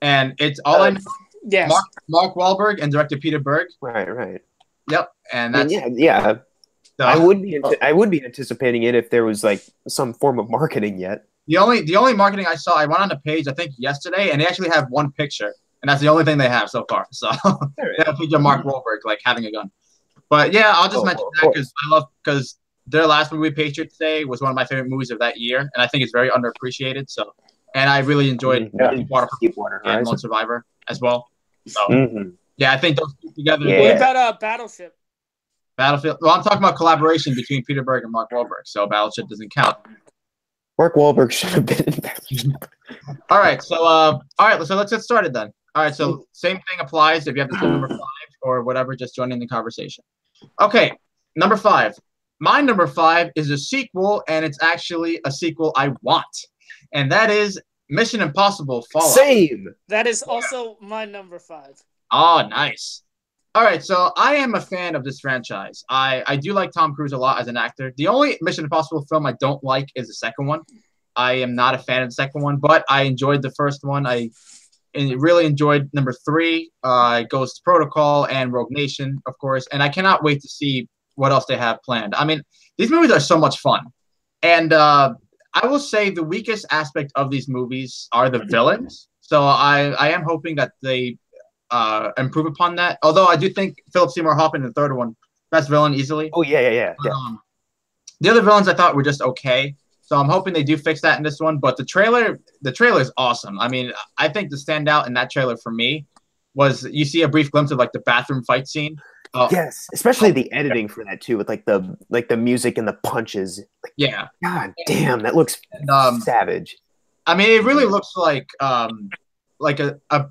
and it's all I know. Yes. Mark Wahlberg and director Peter Berg. Right. Yep, and that's yeah. I would be anticipating it if there was like some form of marketing yet. The only marketing I saw, I went on the page I think yesterday, and they actually have one picture, and that's the only thing they have so far. So they have a picture of Mark Wahlberg like having a gun. But yeah, I'll just mention that because their last movie, Patriots Day, was one of my favorite movies of that year, and I think it's very underappreciated. So, and I really enjoyed Deepwater and Lone Survivor as well. So yeah, I think those two together. Yeah. What about Battleship? Battlefield. Well, I'm talking about collaboration between Peter Berg and Mark Wahlberg, so Battleship doesn't count. Mark Wahlberg should have been in Battleship. All right, so let's get started then. All right, so same thing applies if you have the number 5 or whatever. Just join in the conversation. Okay, number 5. My number 5 is a sequel, and it's actually a sequel I want, and that is Mission Impossible Fallout. Same. That is also my number 5. Oh, nice. All right, so I am a fan of this franchise. I do like Tom Cruise a lot as an actor. The only Mission Impossible film I don't like is the second one. I am not a fan of the second one, but I enjoyed the first one. I really enjoyed number 3, Ghost Protocol, and Rogue Nation, of course. And I cannot wait to see what else they have planned. I mean, these movies are so much fun. And I will say the weakest aspect of these movies are the villains. So I am hoping that they improve upon that. Although I do think Philip Seymour Hoffman in the third one, best villain easily. Oh yeah. The other villains I thought were just okay. So I'm hoping they do fix that in this one. But the trailer is awesome. I mean, I think the standout in that trailer for me was you see a brief glimpse of like the bathroom fight scene. Yes, especially the editing for that too, with like the music and the punches. Yeah. God damn, that looks savage. I mean, it really looks like a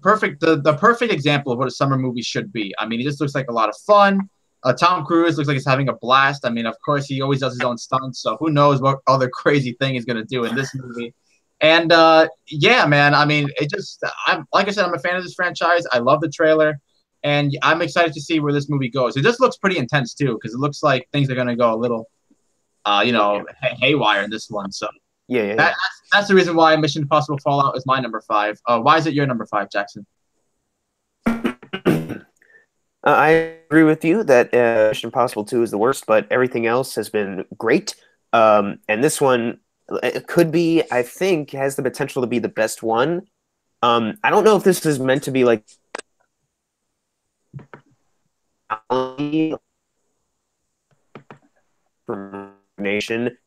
perfect the perfect example of what a summer movie should be. I mean, it just looks like a lot of fun. Tom Cruise looks like he's having a blast. I mean, of course, he always does his own stunts, so who knows what other crazy thing he's going to do in this movie. And yeah, man, I mean, like I said, I'm a fan of this franchise. I love the trailer, and I'm excited to see where this movie goes. It just looks pretty intense too, because it looks like things are going to go a little, haywire in this one. So yeah. that's the reason why Mission Impossible Fallout is my number 5. Why is it your number 5, Jackson? I agree with you that Mission Impossible 2 is the worst, but everything else has been great. And this one, it could be, I think, has the potential to be the best one. I don't know if this is meant to be like nation.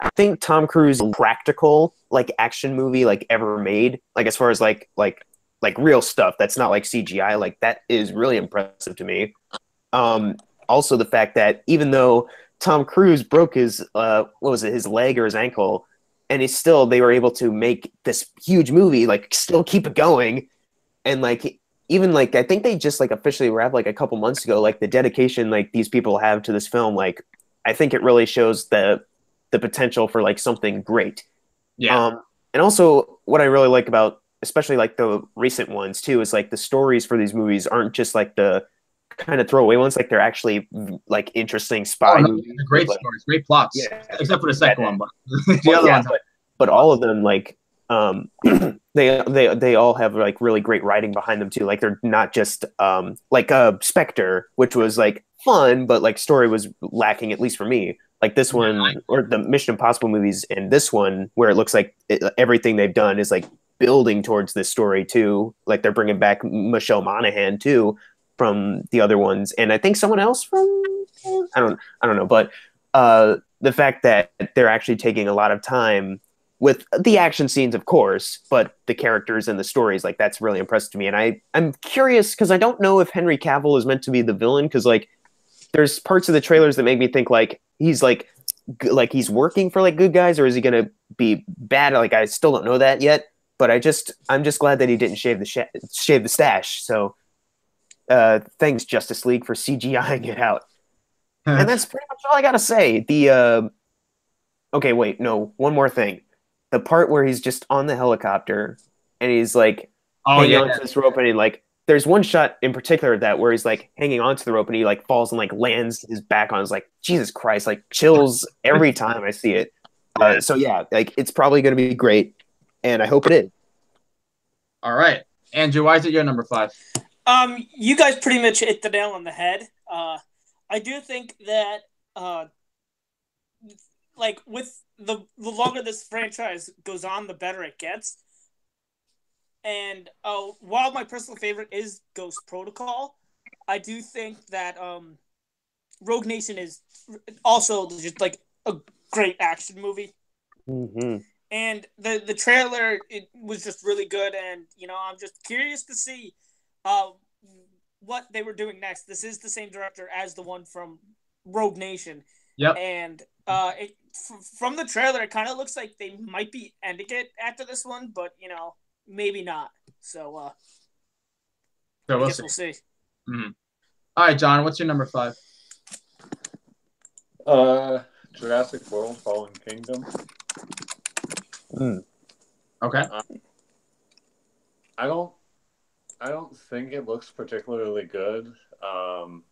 I think Tom Cruise practical like action movie like ever made, like as far as like real stuff that's not like CGI, like that is really impressive to me. Also the fact that even though Tom Cruise broke his what was it, his leg or his ankle, and they were able to make this huge movie, like still keep it going. And like even like I think they just like officially wrapped like a couple months ago, like the dedication like these people have to this film, like I think it really shows the potential for like something great. Yeah. And also what I really like about especially like the recent ones too is like the stories for these movies aren't just like the kind of throwaway ones, like they're actually like interesting spy movies. Great like, stories, great plots. Yeah. Except for the second one, but the other ones. But all of them like they all have like really great writing behind them too. Like they're not just like Spectre, which was like fun, but like story was lacking, at least for me. Like this one or the Mission Impossible movies and this one where it looks like everything they've done is like building towards this story too. Like they're bringing back Michelle Monaghan too from the other ones, and I think someone else from I don't know, but the fact that they're actually taking a lot of time with the action scenes, of course, but the characters and the stories, like that's really impressive to me. And I'm curious because I don't know if Henry Cavill is meant to be the villain, because like there's parts of the trailers that make me think like he's like he's working for like good guys, or is he gonna be bad? Like I still don't know that yet, but I'm just glad that he didn't shave the stash. So thanks Justice League for CGIing it out. And that's pretty much all I gotta say. Okay, wait, no, one more thing. The part where he's just on the helicopter and he's like hanging onto this rope, and he like there's one shot in particular of that where he's like hanging onto the rope and he like falls and like lands his back on. It's like Jesus Christ, like chills every time I see it. So yeah, like it's probably gonna be great, and I hope it is. All right, Andrew, why is it your number 5? You guys pretty much hit the nail on the head. I do think that like with the longer this franchise goes on, the better it gets. And while my personal favorite is Ghost Protocol, I do think that Rogue Nation is also just like a great action movie. Mm-hmm. And the trailer, it was just really good, and I'm just curious to see what they were doing next. This is the same director as the one from Rogue Nation. Yep. And from the trailer, it kind of looks like they might be ending it after this one, but maybe not. So I guess we'll see. Mm-hmm. All right, John, what's your number 5? Jurassic World: Fallen Kingdom. Okay. I don't think it looks particularly good.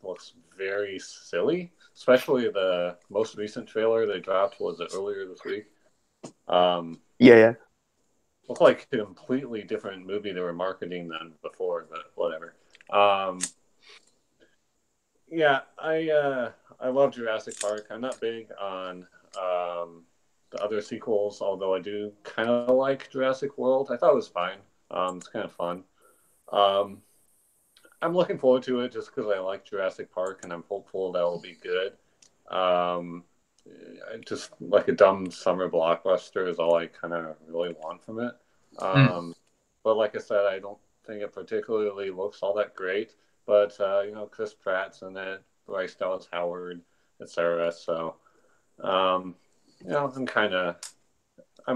Looks very silly, especially the most recent trailer they dropped. Was it earlier this week? Yeah. Looked like a completely different movie they were marketing than before, but whatever. Yeah, I love Jurassic Park. I'm not big on the other sequels, although I do kind of like Jurassic World. I thought it was fine. It's kind of fun. I'm looking forward to it just because I like Jurassic Park, and I'm hopeful that will be good. Just like a dumb summer blockbuster is all I kind of really want from it. But like I said, I don't think it particularly looks all that great. But Chris Pratt's in it, Bryce Dallas Howard, etc. So, I'm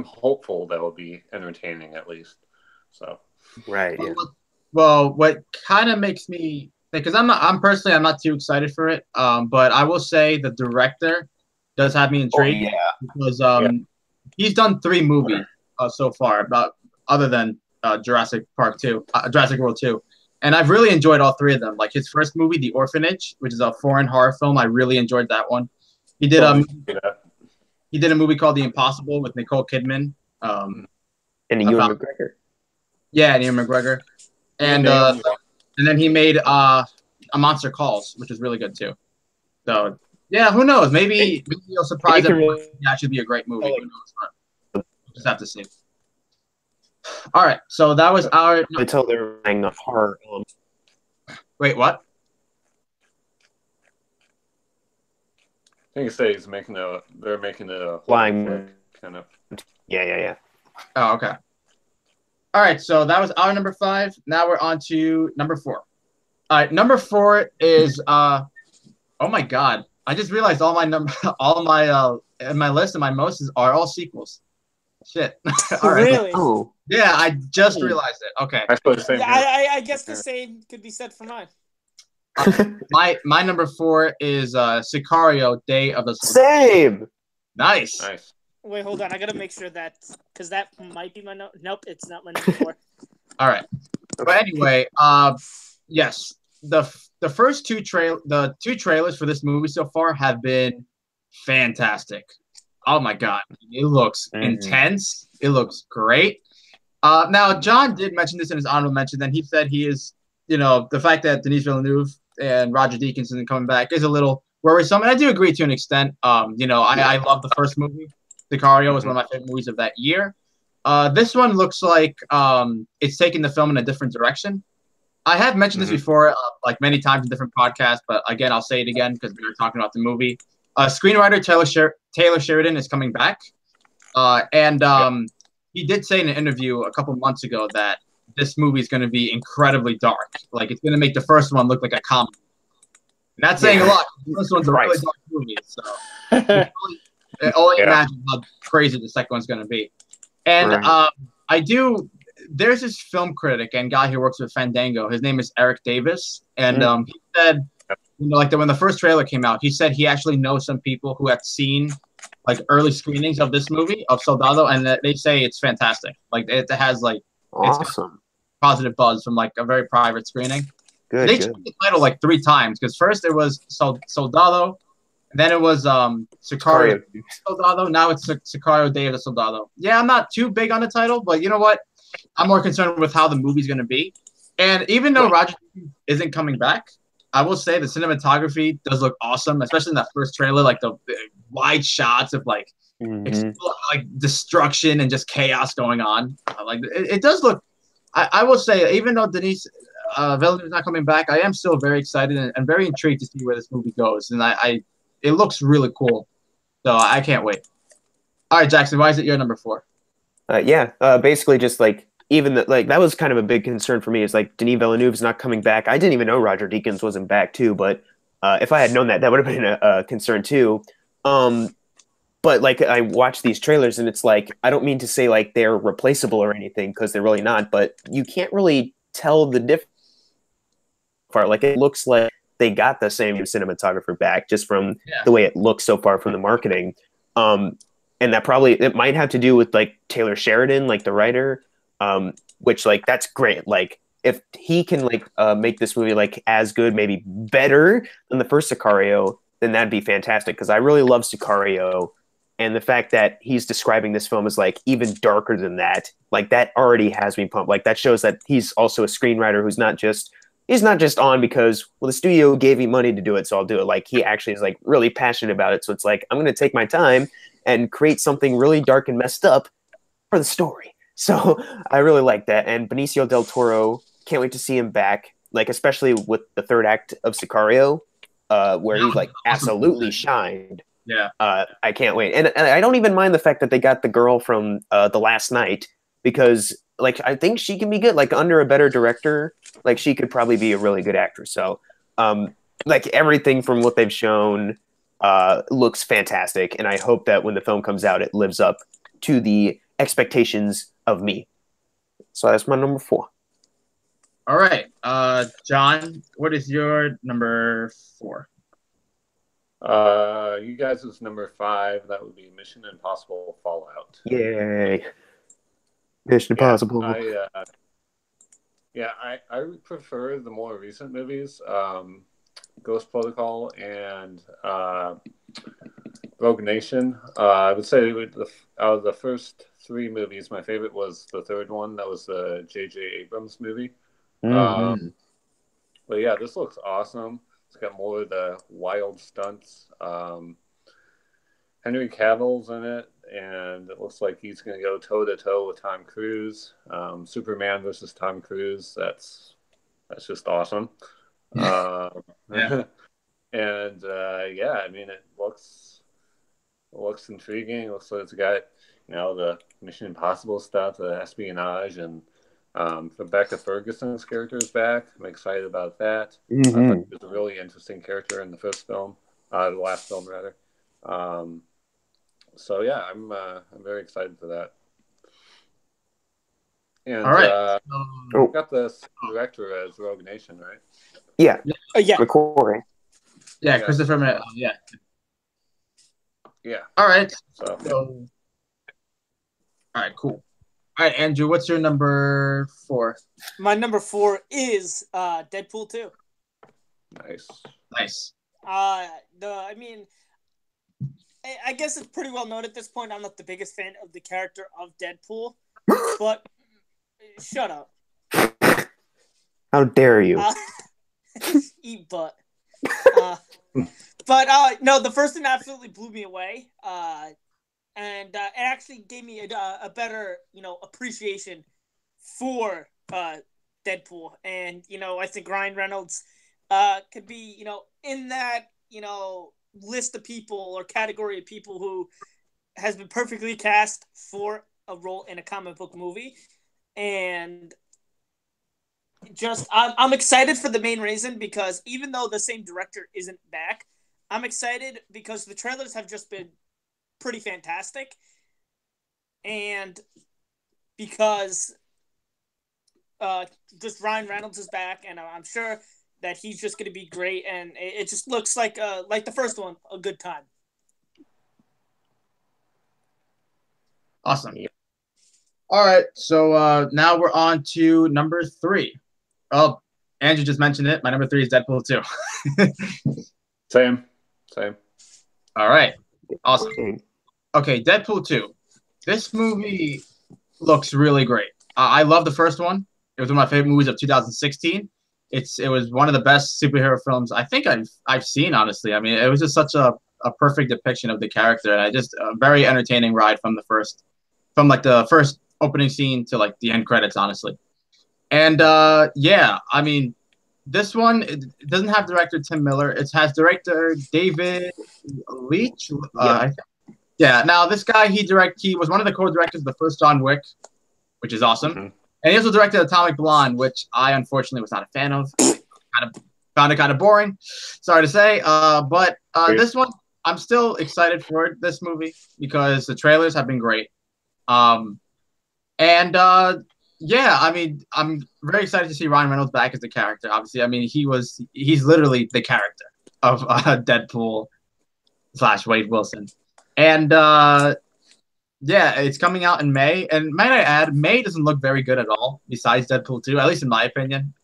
hopeful that will be entertaining at least. So, right. Yeah. Well, what kind of makes me, because I'm personally not too excited for it. But I will say the director does have me intrigued because he's done 3 movies so far, other than Jurassic World 2, and I've really enjoyed all 3 of them. Like his first movie, The Orphanage, which is a foreign horror film, I really enjoyed that one. He did Yeah. he did a movie called The Impossible with Nicole Kidman. And Ewan McGregor. Yeah, and Ian McGregor. And then he made A Monster Calls, which is really good too. So yeah, who knows? Maybe he'll surprise everyone. It actually be a great movie. Who knows? We'll just have to see. All right, so that was our. Until they're running a horror. Wait, what? I think he said he's making they're making it a Flying kind of. Yeah. Oh, okay. All right, so that was our number 5. Now we're on to number 4. All right, number 4 is oh my god, I just realized all my in my list and my most are all sequels. Shit. All right. Really? Oh. Yeah, I just realized it. Okay. I suppose the same. Yeah, I guess the same could be said for mine. My number 4 is Sicario: Day of the Same. Nice. Wait, hold on. I gotta make sure that because that might be my Nope, it's not my number 4. All right. But anyway, yes, the first two trailers for this movie so far have been fantastic. Oh my god, it looks intense. It looks great. Now John did mention this in his honorable mention. Then he said he is, the fact that Denis Villeneuve and Roger Deakins isn't coming back is a little worrisome, and I do agree to an extent. I love the first movie. Sicario was one of my favorite movies of that year. This one looks like it's taking the film in a different direction. I have mentioned this before, like many times in different podcasts, but again, I'll say it again because we were talking about the movie. Screenwriter Taylor Sheridan is coming back, and he did say in an interview a couple months ago that this movie is going to be incredibly dark. Like, it's going to make the first one look like a comedy. And that's saying a lot. The first one's a really dark movie, so only imagine how crazy the second one's going to be. And there's this film critic and guy who works with Fandango. His name is Eric Davis, and he said, when the first trailer came out, he said he actually knows some people who have seen like early screenings of this movie of Soldado, and they say it's fantastic. Like, it has like awesome positive buzz from like a very private screening. They changed the title like 3 times because first it was Soldado, and then it was Sicario Soldado. Now it's Sicario: Day of the Soldado. Yeah, I'm not too big on the title, but you know what? I'm more concerned with how the movie's going to be. And even though Roger isn't coming back, I will say the cinematography does look awesome, especially in that first trailer, like the wide shots of like destruction and just chaos going on. Like it does look. I will say, even though Denis Villeneuve is not coming back, I am still very excited and very intrigued to see where this movie goes. And it looks really cool, so I can't wait. All right, Jackson, why is it your number 4? Basically just like even that was kind of a big concern for me. Is like Denis Villeneuve's not coming back. I didn't even know Roger Deakins wasn't back too, but if I had known that would have been a concern too. But like I watched these trailers and it's like, I don't mean to say like they're replaceable or anything because they're really not, but you can't really tell the difference. Like it looks like they got the same cinematographer back just from the way it looks so far from the marketing. And that it might have to do with like Taylor Sheridan, like the writer, which like, that's great. Like if he can like make this movie like as good, maybe better than the first Sicario, then that'd be fantastic. Cause I really love Sicario. And the fact that he's describing this film as like even darker than that, like that already has me pumped. Like that shows that he's also a screenwriter who's not just on because, well, the studio gave me money to do it, so I'll do it. Like he actually is like really passionate about it. So it's like, I'm going to take my time and create something really dark and messed up for the story. So I really like that. And Benicio del Toro, can't wait to see him back. Like, especially with the third act of Sicario, where he like absolutely shined. Yeah. I can't wait. And I don't even mind the fact that they got the girl from The Last Night because like I think she can be good. Like under a better director, like she could probably be a really good actress. So like everything from what they've shown looks fantastic. And I hope that when the film comes out, it lives up to the expectations of me. So that's my number 4. All right. John, what is your number 4? You guys is number 5. That would be Mission Impossible Fallout. Yay. Mission Impossible. I prefer the more recent movies. Ghost Protocol and Rogue Nation. I would say out of the first three movies, my favorite was the third one. That was the J.J. Abrams movie. Mm-hmm. But yeah, this looks awesome. It's got more of the wild stunts. Henry Cavill's in it, and it looks like he's going to go toe to toe with Tom Cruise. Superman versus Tom Cruise. That's just awesome. Yeah. And yeah, I mean, it looks intriguing. It looks like it's got the Mission Impossible stuff, the espionage, and Rebecca Ferguson's character is back. I'm excited about that. I thought she was a really interesting character in the first film, the last film rather. So yeah, I'm very excited for that. And All right. got this director as Rogue Nation, right? Yeah. Yeah. Recording. Yeah, Christopher Nolan. Yeah. Yeah. All right. So all right, cool. All right, Andrew, what's your number 4? My number 4 is Deadpool 2. nice. I mean, I guess it's pretty well known at this point. I'm not the biggest fan of the character of Deadpool, but shut up. How dare you? Eat butt. But no, the first one absolutely blew me away. And it actually gave me a better, appreciation for Deadpool. And, I think Ryan Reynolds could be, in that, list of people or category of people who has been perfectly cast for a role in a comic book movie. And just, I'm excited for the main reason because even though the same director isn't back, I'm excited because the trailers have just been pretty fantastic. And because just Ryan Reynolds is back, and I'm sure that he's just going to be great, and it just looks like the first one, a good time. Awesome. All right, so now we're on to number 3. Oh, Andrew just mentioned it. My number 3 is Deadpool 2. Same. All right, awesome. Okay, Deadpool 2. This movie looks really great. I love the first one. It was one of my favorite movies of 2016. It was one of the best superhero films I think I've seen, honestly. I mean, it was just such a perfect depiction of the character, and a very entertaining ride from the first opening scene to like the end credits, honestly. And yeah, I mean, this one it doesn't have director Tim Miller. It has director David Leitch. Yeah. Now this guy, he was one of the co-directors of the first John Wick, which is awesome. Mm-hmm. And he also directed Atomic Blonde, which I unfortunately was not a fan of. Found it kind of boring. Sorry to say. But this one, I'm still excited for this movie because the trailers have been great. Yeah, I mean, I'm very excited to see Ryan Reynolds back as the character. Obviously, I mean, he's literally the character of Deadpool / Wade Wilson. And yeah, it's coming out in May. And might I add, May doesn't look very good at all, besides Deadpool 2, at least in my opinion.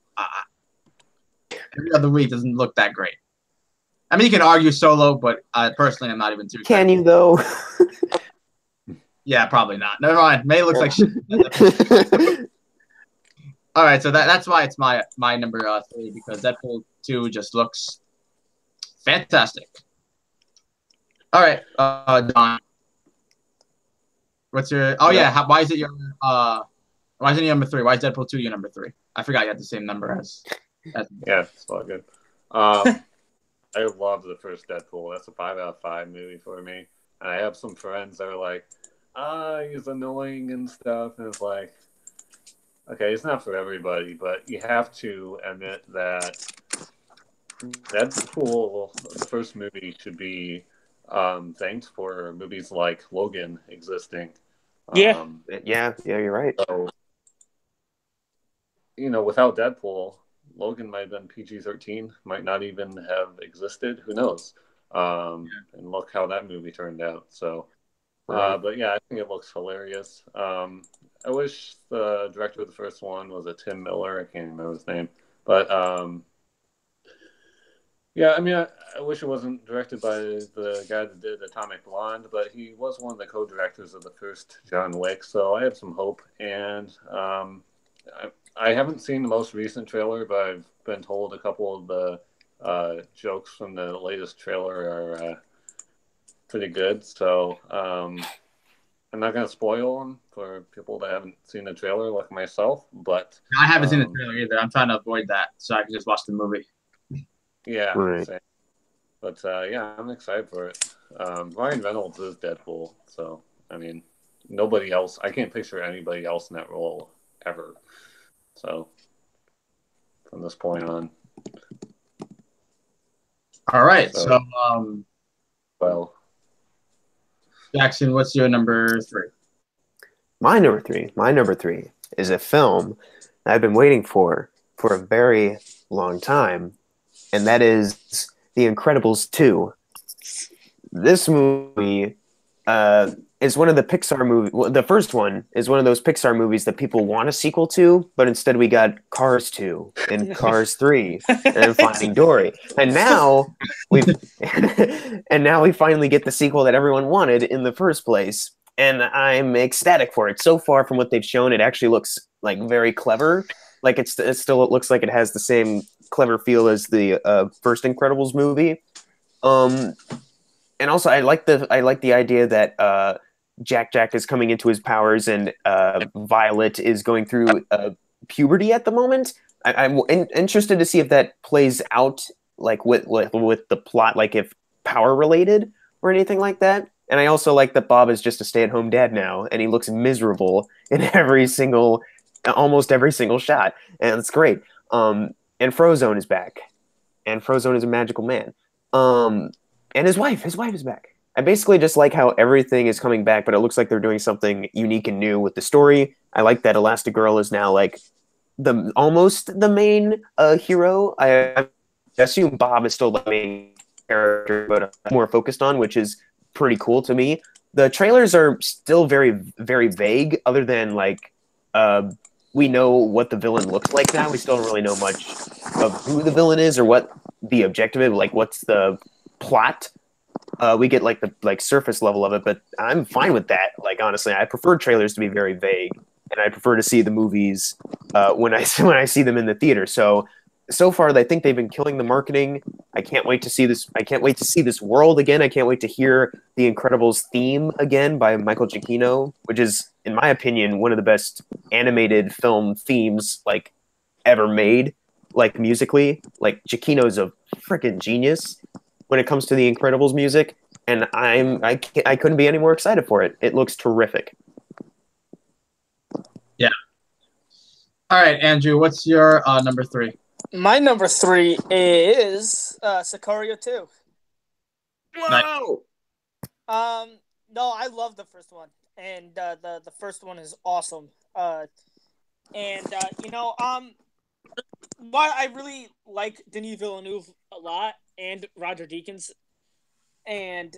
Every other week doesn't look that great. I mean, you can argue Solo, but personally, I'm not even too Can you, though? Yeah, probably not. Never mind. May looks like shit. All right, so that's why it's my number 3, because Deadpool 2 just looks fantastic. All right, Don. What's your? Oh yeah, why is it your? Why isn't it number 3? Why is Deadpool 2 your number 3? I forgot you had the same number as yeah, it's all good. I love the first Deadpool. That's a 5 out of 5 movie for me. And I have some friends that are like, he's annoying and stuff. And it's like, okay, it's not for everybody, but you have to admit that Deadpool, the first movie, should be thanked for movies like Logan existing. Yeah, you're right. So, without Deadpool, Logan might have been PG-13, might not even have existed. Who knows? And look how that movie turned out. So, but yeah, I think it looks hilarious. I wish the director of the first one was a Tim Miller. I can't remember his name, but Yeah, I mean, I wish it wasn't directed by the guy that did Atomic Blonde, but he was one of the co-directors of the first John Wick, so I have some hope. And I haven't seen the most recent trailer, but I've been told a couple of the jokes from the latest trailer are pretty good. So I'm not going to spoil them for people that haven't seen the trailer like myself, but I haven't seen the trailer either. I'm trying to avoid that so I can just watch the movie. yeah, Right. same. But yeah, I'm excited for it. Ryan Reynolds is Deadpool, so I mean, nobody else. I can't picture anybody else in that role ever. So from this point on. All right, So, so well, Jackson, what's your number 3? My number three is a film that I've been waiting for a very long time, and that is The Incredibles 2. This movie is one of the Pixar movies. Well, the first one is one of those Pixar movies that people want a sequel to, but instead we got Cars 2 and Cars 3 and Finding Dory. And now we finally get the sequel that everyone wanted in the first place. And I'm ecstatic for it. So far from what they've shown, it actually looks like very clever. Like it still looks like it has the same clever feel as the first Incredibles movie. And also I like the idea that Jack is coming into his powers and Violet is going through puberty at the moment. I'm interested to see if that plays out like with the plot, like if power related or anything like that. And I also like that Bob is just a stay-at-home dad now, and he looks miserable in almost every single shot, and it's great. And Frozone is back, and Frozone is a magical man. And his wife is back. I basically just like how everything is coming back, but it looks like they're doing something unique and new with the story. I like that Elastigirl is now like almost the main hero. I assume Bob is still the main character, but more focused on, which is pretty cool to me. The trailers are still very, very vague, other than like we know what the villain looks like now. We still don't really know much of who the villain is or what the objective is, like what's the plot. We get like the surface level of it, but I'm fine with that. Like honestly, I prefer trailers to be very vague, and I prefer to see the movies when I see them in the theater. So far, I think they've been killing the marketing. I can't wait to see this. I can't wait to see this world again. I can't wait to hear the Incredibles theme again by Michael Giacchino, which is, in my opinion, one of the best animated film themes like ever made. Like musically, like Giacchino's a freaking genius when it comes to the Incredibles music, and I couldn't be any more excited for it. It looks terrific. Yeah. All right, Andrew, what's your number 3? My number 3 is Sicario 2. Whoa! No, I love the first one, and the first one is awesome. While I really like Denis Villeneuve a lot and Roger Deakins, and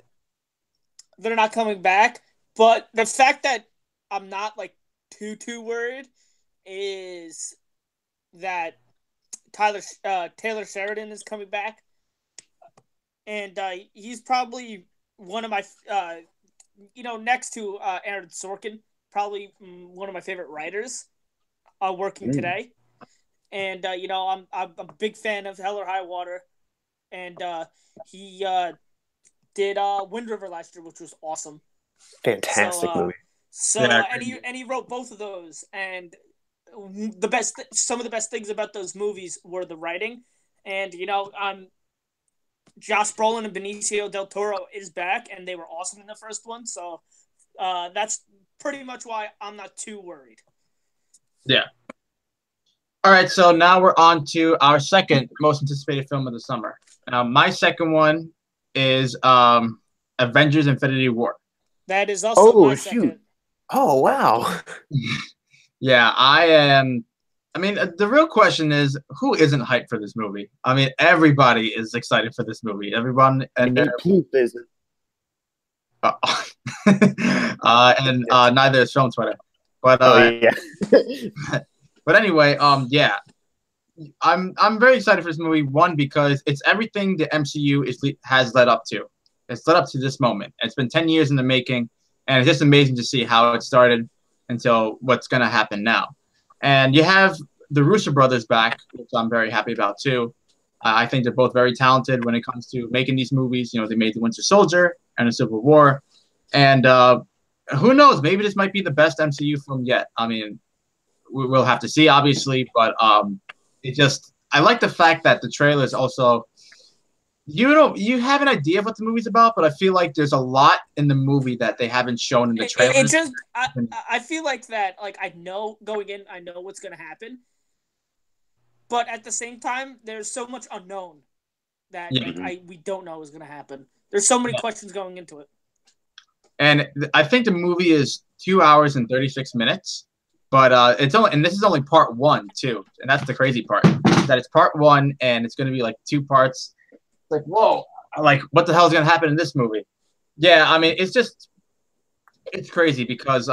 they're not coming back, but the fact that I'm not like too worried is that Taylor Sheridan is coming back, and he's probably one of my next to Aaron Sorkin, probably one of my favorite writers working today. And I'm a big fan of Hell or High Water, and he did Wind River last year, which was awesome. Fantastic movie. And he wrote both of those, and some of the best things about those movies were the writing, and Josh Brolin and Benicio del Toro is back, and they were awesome in the first one, so that's pretty much why I'm not too worried. Yeah. All right, so now we're on to our second most anticipated film of the summer. My second one is Avengers: Infinity War. That is also my second. Oh, wow. Yeah, I am. I mean, the real question is, who isn't hyped for this movie? I mean, everybody is excited for this movie. Everyone and isn't. Neither is Film Twitter. But yeah. But anyway, yeah, I'm very excited for this movie. One, because it's everything the MCU has led up to. It's led up to this moment. It's been 10 years in the making, and it's just amazing to see how it started until what's going to happen now. And you have the Russo brothers back, which I'm very happy about too. I think they're both very talented when it comes to making these movies. You know, they made The Winter Soldier and The Civil War, and who knows? Maybe this might be the best MCU film yet. I mean, we'll have to see, obviously, but I like the fact that the trailers also. You have an idea of what the movie's about, but I feel like there's a lot in the movie that they haven't shown in the trailer. I feel like that, like, I know going in, I know what's going to happen. But at the same time, there's so much unknown that we don't know is going to happen. There's so many questions going into it. And I think the movie is 2 hours and 36 minutes, but this is only part one too. And that's the crazy part, that it's part one and it's going to be like 2 parts. Like, whoa, like, what the hell is going to happen in this movie? Yeah, I mean, it's crazy because,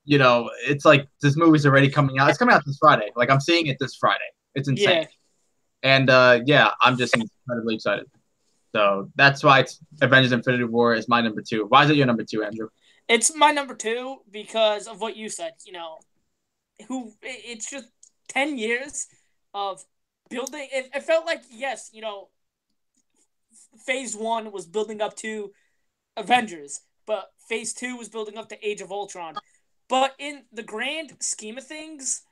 it's like this movie's already coming out. It's coming out this Friday. Like, I'm seeing it this Friday. It's insane. Yeah. And, I'm just incredibly excited. So that's why it's Avengers Infinity War is my number 2. Why is it your number 2, Andrew? It's my number 2 because of what you said. It's just 10 years of building. It felt like, yes, Phase 1 was building up to Avengers, but Phase 2 was building up to Age of Ultron. But in the grand scheme of things,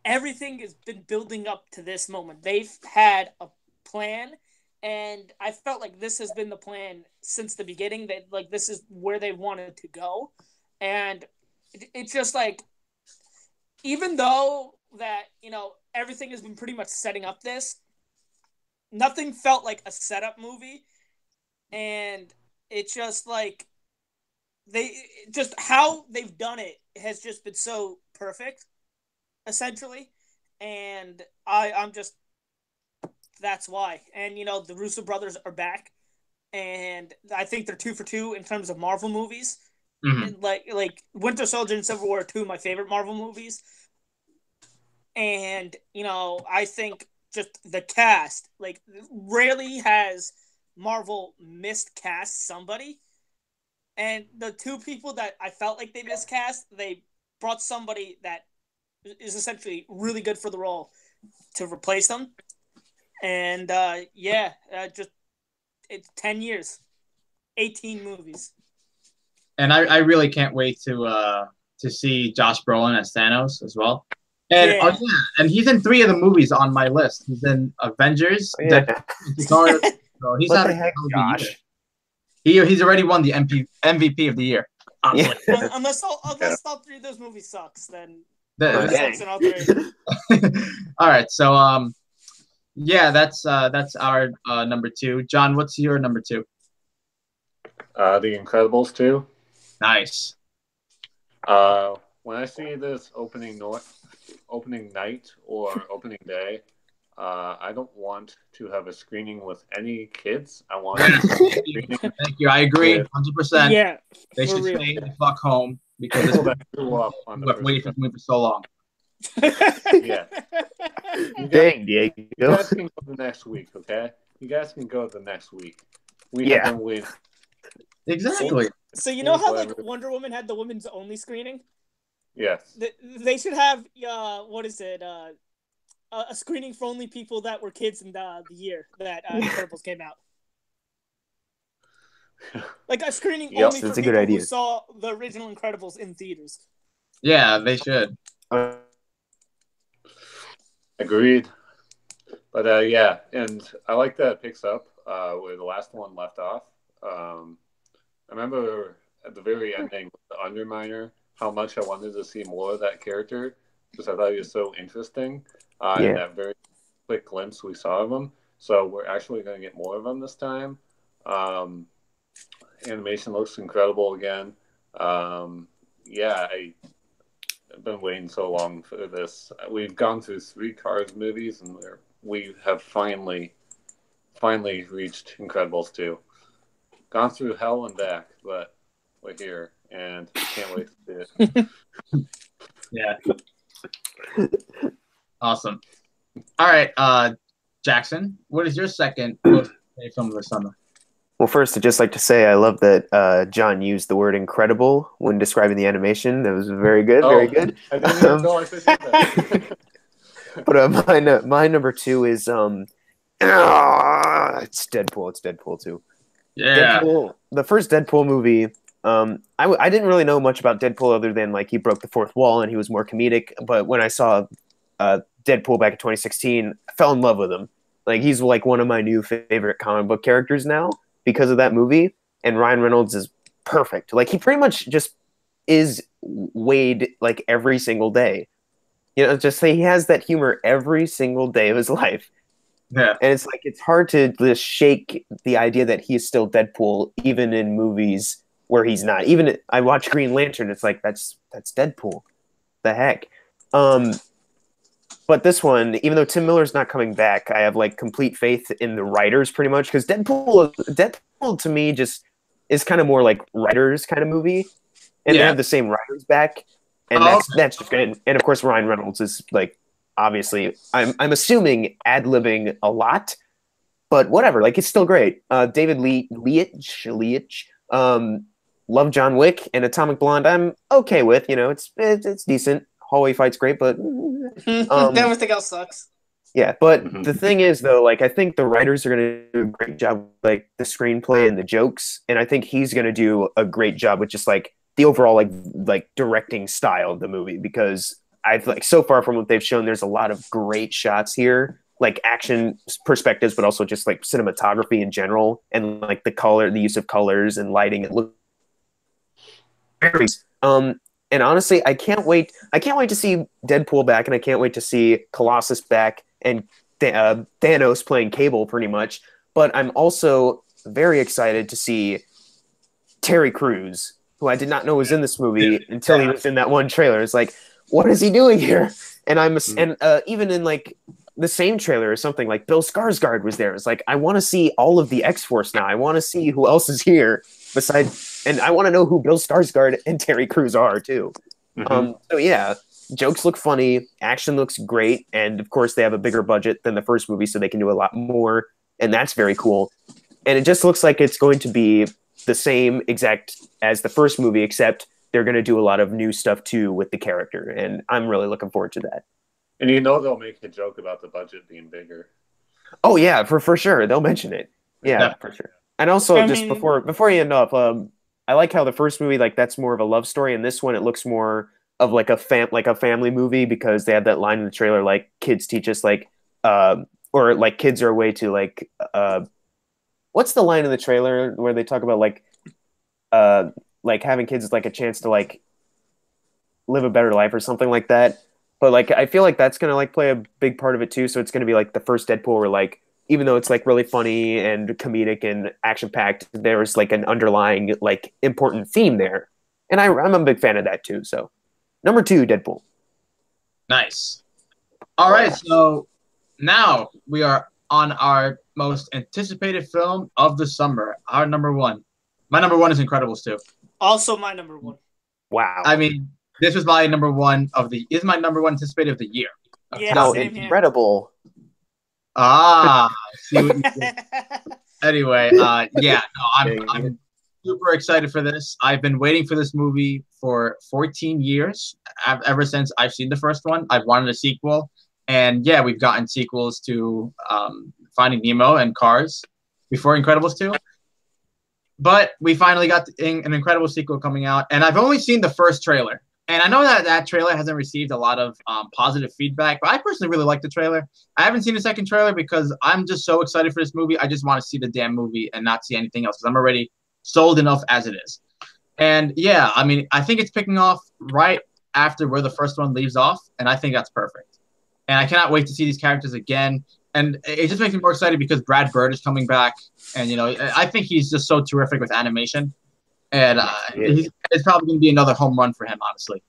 everything has been building up to this moment. They've had a plan, and I felt like this has been the plan since the beginning, that, like, this is where they wanted to go. And it's just like, even though that, everything has been pretty much setting up this, nothing felt like a setup movie. And it's just like, how they've done it has just been so perfect, essentially. And I'm just, that's why. And, the Russo brothers are back, and I think they're 2 for 2 in terms of Marvel movies. Mm-hmm. Like Winter Soldier and Civil War are 2 of my favorite Marvel movies. And, I think just the cast, like, rarely has Marvel miscast somebody. And the 2 people that I felt like they miscast, they brought somebody that is essentially really good for the role to replace them. And, it's 10 years, 18 movies. And I really can't wait to see Josh Brolin as Thanos as well. And and he's in 3 of the movies on my list. He's in Avengers. So he's what the heck, Josh? He's already won the MVP of the year. Yeah. Unless all 3 of those movies sucks, then sucks in all 3. All right, so that's our number 2. John, what's your number 2? The Incredibles 2. Nice. When I see this opening night or opening day, I don't want to have a screening with any kids. I want Thank you. I agree 100%. Yeah. They should stay the fuck home because this grew up on the waiting for this movie for so long. Yeah. Dang, Diego. You guys can go the next week, okay? You guys can go the next week. We have been waiting. Exactly. So you know how, like, Wonder Woman had the women's only screening? Yes. They should have a screening for only people that were kids in the year that Incredibles came out. Like a screening only for people who saw the original Incredibles in theaters. Yeah, they should. Agreed. But and I like that it picks up where the last one left off. I remember at the very ending with the Underminer, how much I wanted to see more of that character because I thought he was so interesting. In that very quick glimpse we saw of him. So we're actually going to get more of him this time. Animation looks incredible again. I've been waiting so long for this. We've gone through 3 Cars movies, and we have finally reached Incredibles 2. Gone through hell and back, but we're here, and can't wait to see it. Yeah. Awesome. All right, Jackson, what is your second most anticipated film of the summer? Well, first, I'd just like to say I love that John used the word incredible when describing the animation. That was very good, very good. I didn't even know I could say that. But my number two is it's Deadpool. It's Deadpool 2. Yeah. Deadpool, the first Deadpool movie. I didn't really know much about Deadpool other than like he broke the fourth wall and he was more comedic. But when I saw Deadpool back in 2016, I fell in love with him. Like he's like one of my new favorite comic book characters now because of that movie. And Ryan Reynolds is perfect. Like he pretty much just is Wade like every single day. You know, just say he has that humor every single day of his life. Yeah. And it's like it's hard to just shake the idea that he's still Deadpool, even in movies where he's not. Even I watch Green Lantern, it's like that's Deadpool. The heck. But this one, even though Tim Miller's not coming back, I have like complete faith in the writers pretty much because Deadpool to me just is kind of more like writers kind of movie, and they have the same writers back, and that's just good. And of course, Ryan Reynolds is like obviously I'm assuming ad-libbing a lot, but whatever, like it's still great. David Leitch, love John Wick and Atomic Blonde. I'm okay with, you know, it's decent. Hallway fight's great, but everything else sucks. Yeah, but the thing is, though, like I think the writers are going to do a great job with like the screenplay and the jokes, and I think he's going to do a great job with just like the overall like directing style of the movie because I've like so far from what they've shown, there's a lot of great shots here, like action perspectives, but also just like cinematography in general, and like the use of colors and lighting. It looks very and honestly, I can't wait to see Deadpool back, and I can't wait to see Colossus back and Thanos playing Cable pretty much. But I'm also very excited to see Terry Crews, who I did not know was in this movie until he was in that one trailer. It's like, what is he doing here? And even in like the same trailer or something, like Bill Skarsgård was there. It's like, I want to see all of the X-Force now. I want to see who else is here besides, and I want to know who Bill Skarsgård and Terry Crews are too. So yeah, jokes look funny, action looks great, and of course they have a bigger budget than the first movie, so they can do a lot more, and that's very cool. And it just looks like it's going to be the same exact as the first movie, except they're going to do a lot of new stuff too with the character, and I'm really looking forward to that. And you know they'll make a joke about the budget being bigger. Oh yeah, for sure they'll mention it. Yeah, for sure. And also, before you end up, I like how the first movie, like that's more of a love story, and this one it looks more of like a family movie because they have that line in the trailer like kids teach us like or like kids are a way to like what's the line in the trailer where they talk about like having kids is like a chance to like live a better life or something like that. But like I feel like that's gonna like play a big part of it too. So it's gonna be like the first Deadpool where like even though it's like really funny and comedic and action packed, there's like an underlying like important theme there, and I'm a big fan of that too. So number 2, Deadpool. Nice. All right, so now we are on our most anticipated film of the summer. Our number 1. My number 1 is Incredibles 2. Also, my number 1. Wow. I mean, this was my number 1 is my number 1 anticipated of the year. Yeah, no, Incredible. See what you did. Anyway, yeah, no, I'm super excited for this. I've been waiting for this movie for 14 years. Ever since I've seen the first one, I've wanted a sequel. And yeah, we've gotten sequels to Finding Nemo and Cars before Incredibles 2. But we finally got an Incredible sequel coming out. And I've only seen the first trailer. And I know that trailer hasn't received a lot of positive feedback, but I personally really like the trailer. I haven't seen the second trailer because I'm just so excited for this movie. I just want to see the damn movie and not see anything else because I'm already sold enough as it is. And yeah, I mean, I think it's picking off right after where the first one leaves off, and I think that's perfect. And I cannot wait to see these characters again. And it just makes me more excited because Brad Bird is coming back, and you know, I think he's just so terrific with animation. And it's probably going to be another home run for him, honestly.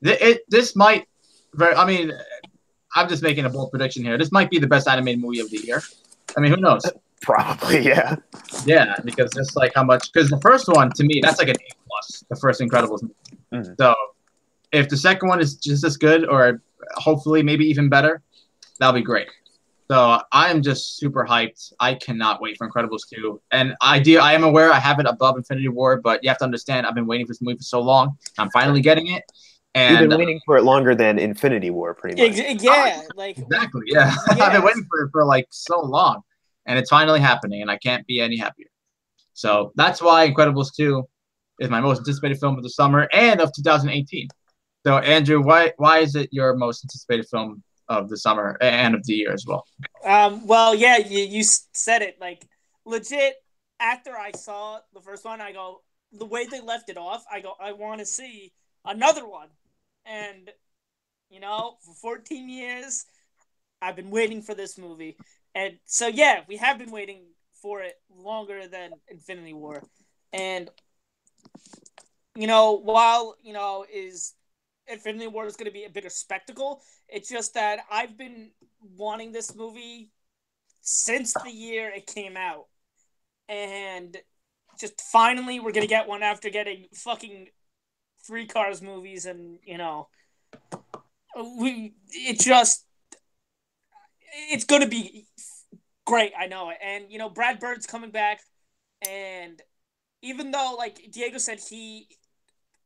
This might, I mean, I'm just making a bold prediction here. This might be the best animated movie of the year. I mean, who knows? Probably, yeah. Yeah, because just like how much, because the first one, to me, that's like an A+, the first Incredibles movie. So if the second one is just as good or hopefully maybe even better, that'll be great. So I am just super hyped. I cannot wait for Incredibles 2. And I am aware I have it above Infinity War, but you have to understand I've been waiting for this movie for so long. I'm finally getting it. You've And been waiting for it longer than Infinity War, pretty much. Yeah, like exactly, yeah. I've been waiting for it for like so long. And it's finally happening, and I can't be any happier. So that's why Incredibles 2 is my most anticipated film of the summer and of 2018. So Andrew, why is it your most anticipated film of the summer and of the year as well? Well, yeah, you said it. Like, legit, after I saw the first one, I go, the way they left it off, I go, I want to see another one. And, for 14 years, I've been waiting for this movie. And so, yeah, we have been waiting for it longer than Infinity War. And, while, is Infinity War is going to be a bigger spectacle, it's just that I've been wanting this movie since the year it came out. And just finally we're going to get one after getting fucking 3 Cars movies and, it's going to be great, I know it. And, Brad Bird's coming back, and even though, like Diego said, he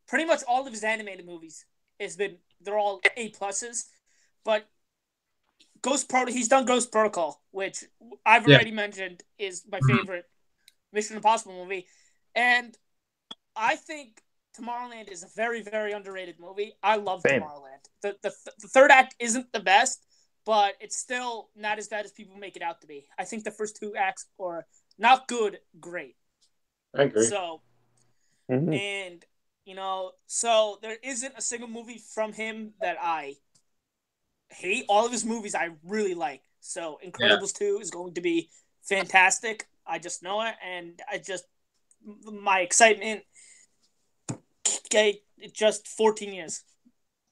pretty much all of his animated movies they're all A+, but he's done Ghost Protocol, which I've already mentioned is my favorite Mission Impossible movie. And I think Tomorrowland is a very, very underrated movie. I love Tomorrowland. The third act isn't the best, but it's still not as bad as people make it out to be. I think the first 2 acts are not good, great. I agree. So, and, so there isn't a single movie from him that I hate. All of his movies I really like. So Incredibles 2 is going to be fantastic. I just know it, and my excitement, just 14 years.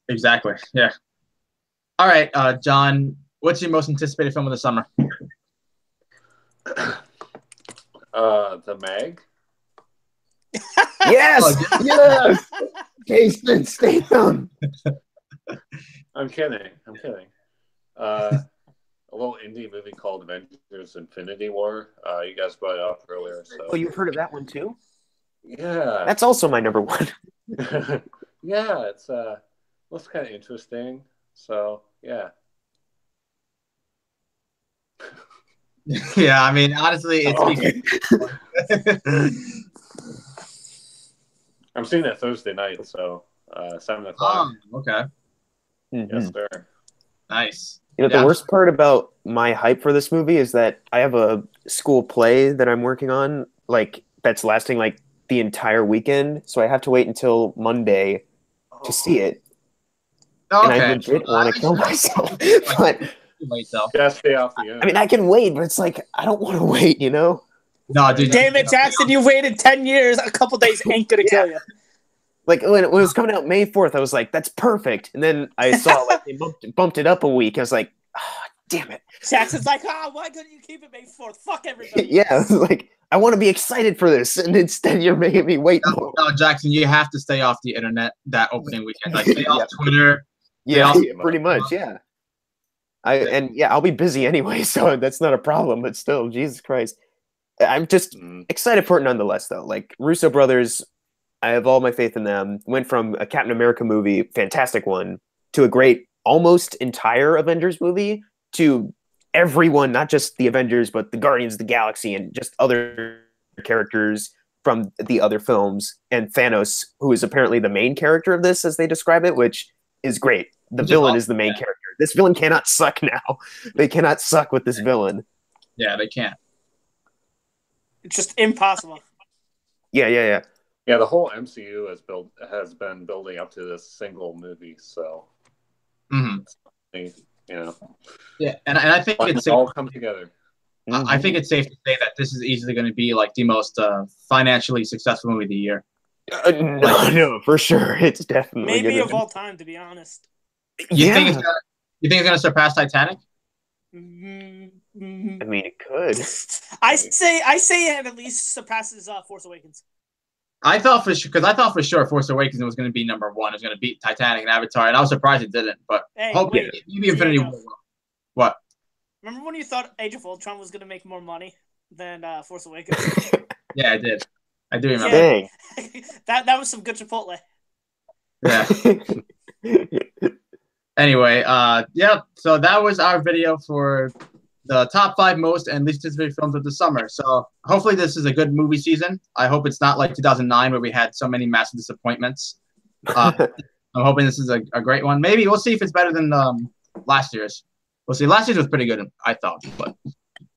Exactly. Yeah. All right, John, what's your most anticipated film of the summer? The Meg. Yes! Yes! Jason Statham! I'm kidding. A little indie movie called Avengers Infinity War. You guys brought it up earlier. So. Oh, you've heard of that one too? Yeah. That's also my number 1. Yeah, it's looks kind of interesting. So, yeah. Yeah, I mean, honestly, it's I'm seeing it Thursday night, so 7 o'clock. Okay. Yes, sir. Nice. The worst part about my hype for this movie is that I have a school play that I'm working on, like, that's lasting, like, the entire weekend, so I have to wait until Monday to see it. Okay. And I legit want to kill myself. But gotta stay off the I mean, I can wait, but it's like, I don't want to wait, No, dude. Damn it, Jackson, you waited 10 years. A couple days ain't gonna kill you. Like, when it was coming out May 4th, I was like, that's perfect. And then I saw, like, they bumped it up a week. I was like, damn it. Jackson's like, why couldn't you keep it May 4th? Fuck everybody. Yeah, like, I want to be excited for this, and instead you're making me wait more. No, Jackson, you have to stay off the internet that opening weekend. Like, stay off Twitter. Yeah, pretty much, yeah. I'll be busy anyway, so that's not a problem, but still, Jesus Christ. I'm just excited for it nonetheless, though. Like, Russo brothers, I have all my faith in them. Went from a Captain America movie, fantastic one, to a great, almost entire Avengers movie, to everyone, not just the Avengers, but the Guardians of the Galaxy and just other characters from the other films, and Thanos, who is apparently the main character of this, as they describe it, which is great. The villain is the main character. This villain cannot suck now. They cannot suck with this villain. Yeah, they can't. It's just impossible. Yeah. Yeah, the whole MCU has been building up to this single movie, so Yeah, and I think it's all come together. I think it's safe to say that this is easily going to be like the most financially successful movie of the year. No, for sure, it's definitely maybe of all time, to be honest. You think it's going to surpass Titanic? I mean, it could. I say it at least surpasses Force Awakens. I thought for sure Force Awakens was going to be number one. It was going to beat Titanic and Avatar, and I was surprised it didn't. But hopefully, maybe Infinity War. What? Remember when you thought Age of Ultron was going to make more money than Force Awakens? Yeah, I did. I do remember. Dang. that was some good Chipotle. Yeah. Anyway, yeah. So that was our video for the top 5 most and least anticipated films of the summer. So hopefully this is a good movie season. I hope it's not like 2009 where we had so many massive disappointments. I'm hoping this is a great one. Maybe we'll see if it's better than last year's. We'll see. Last year's was pretty good, I thought, but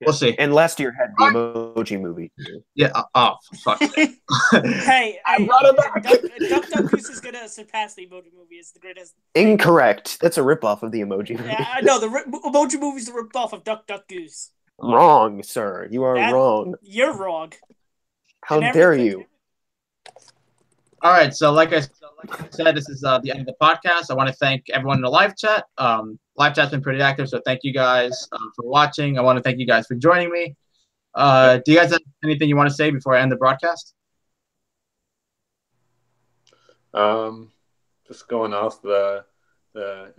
we'll see. And last year had the Emoji Movie. Yeah. Oh, fuck. Hey, Duck Duck Goose is gonna surpass the Emoji Movie. It's the greatest. Incorrect. That's a ripoff of the Emoji Movie. Yeah, I know the Emoji Movie is the ripoff of Duck Duck Goose. Wrong, sir. You are wrong. You're wrong. How dare you? All right. So, like I said, this is the end of the podcast. I want to thank everyone in the live chat. Live chat's been pretty active, so thank you guys for watching. I want to thank you guys for joining me. Do you guys have anything you want to say before I end the broadcast? Just going off the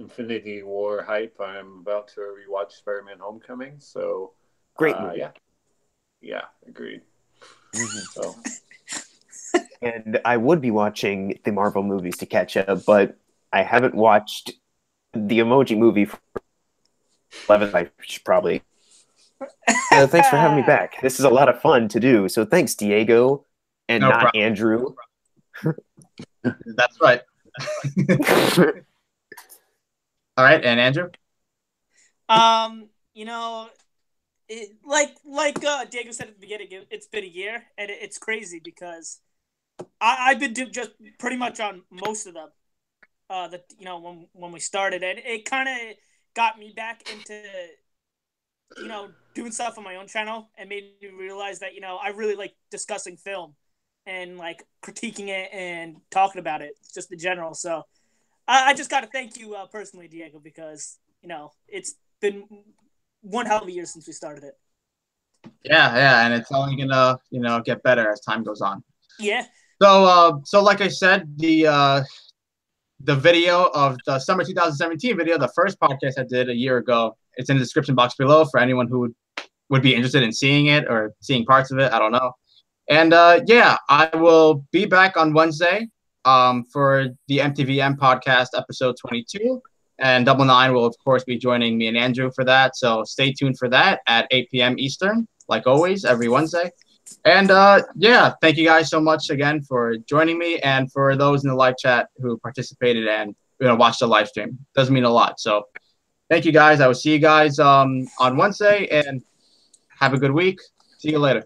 Infinity War hype, I'm about to rewatch Spider-Man: Homecoming. So great movie. Yeah, agreed. Mm-hmm. So. And I would be watching the Marvel movies to catch up, but I haven't watched the Emoji Movie for 11. I should probably. Thanks for having me back. This is a lot of fun to do. So thanks, Diego, and no not problem. Andrew. That's right. All right, and Andrew. You know, like Diego said at the beginning, it's been a year, and it's crazy because I've been just pretty much on most of them. When we started, and it kind of got me back into doing stuff on my own channel, and made me realize that I really like discussing film and like critiquing it and talking about it just in general. So I just got to thank you personally, Diego, because it's been one hell of a year since we started it. Yeah, and it's only gonna get better as time goes on. Yeah. So like I said, the video of the summer 2017 video, the first podcast I did a year ago, it's in the description box below for anyone who would be interested in seeing it or seeing parts of it. I don't know. And yeah, I will be back on Wednesday for the MTVM podcast episode 22. And Double Nine will, of course, be joining me and Andrew for that. So stay tuned for that at 8 p.m. Eastern, like always, every Wednesday. And yeah, thank you guys so much again for joining me, and for those in the live chat who participated and watched the live stream. It does mean a lot. So thank you guys. I will see you guys on Wednesday, and have a good week. See you later.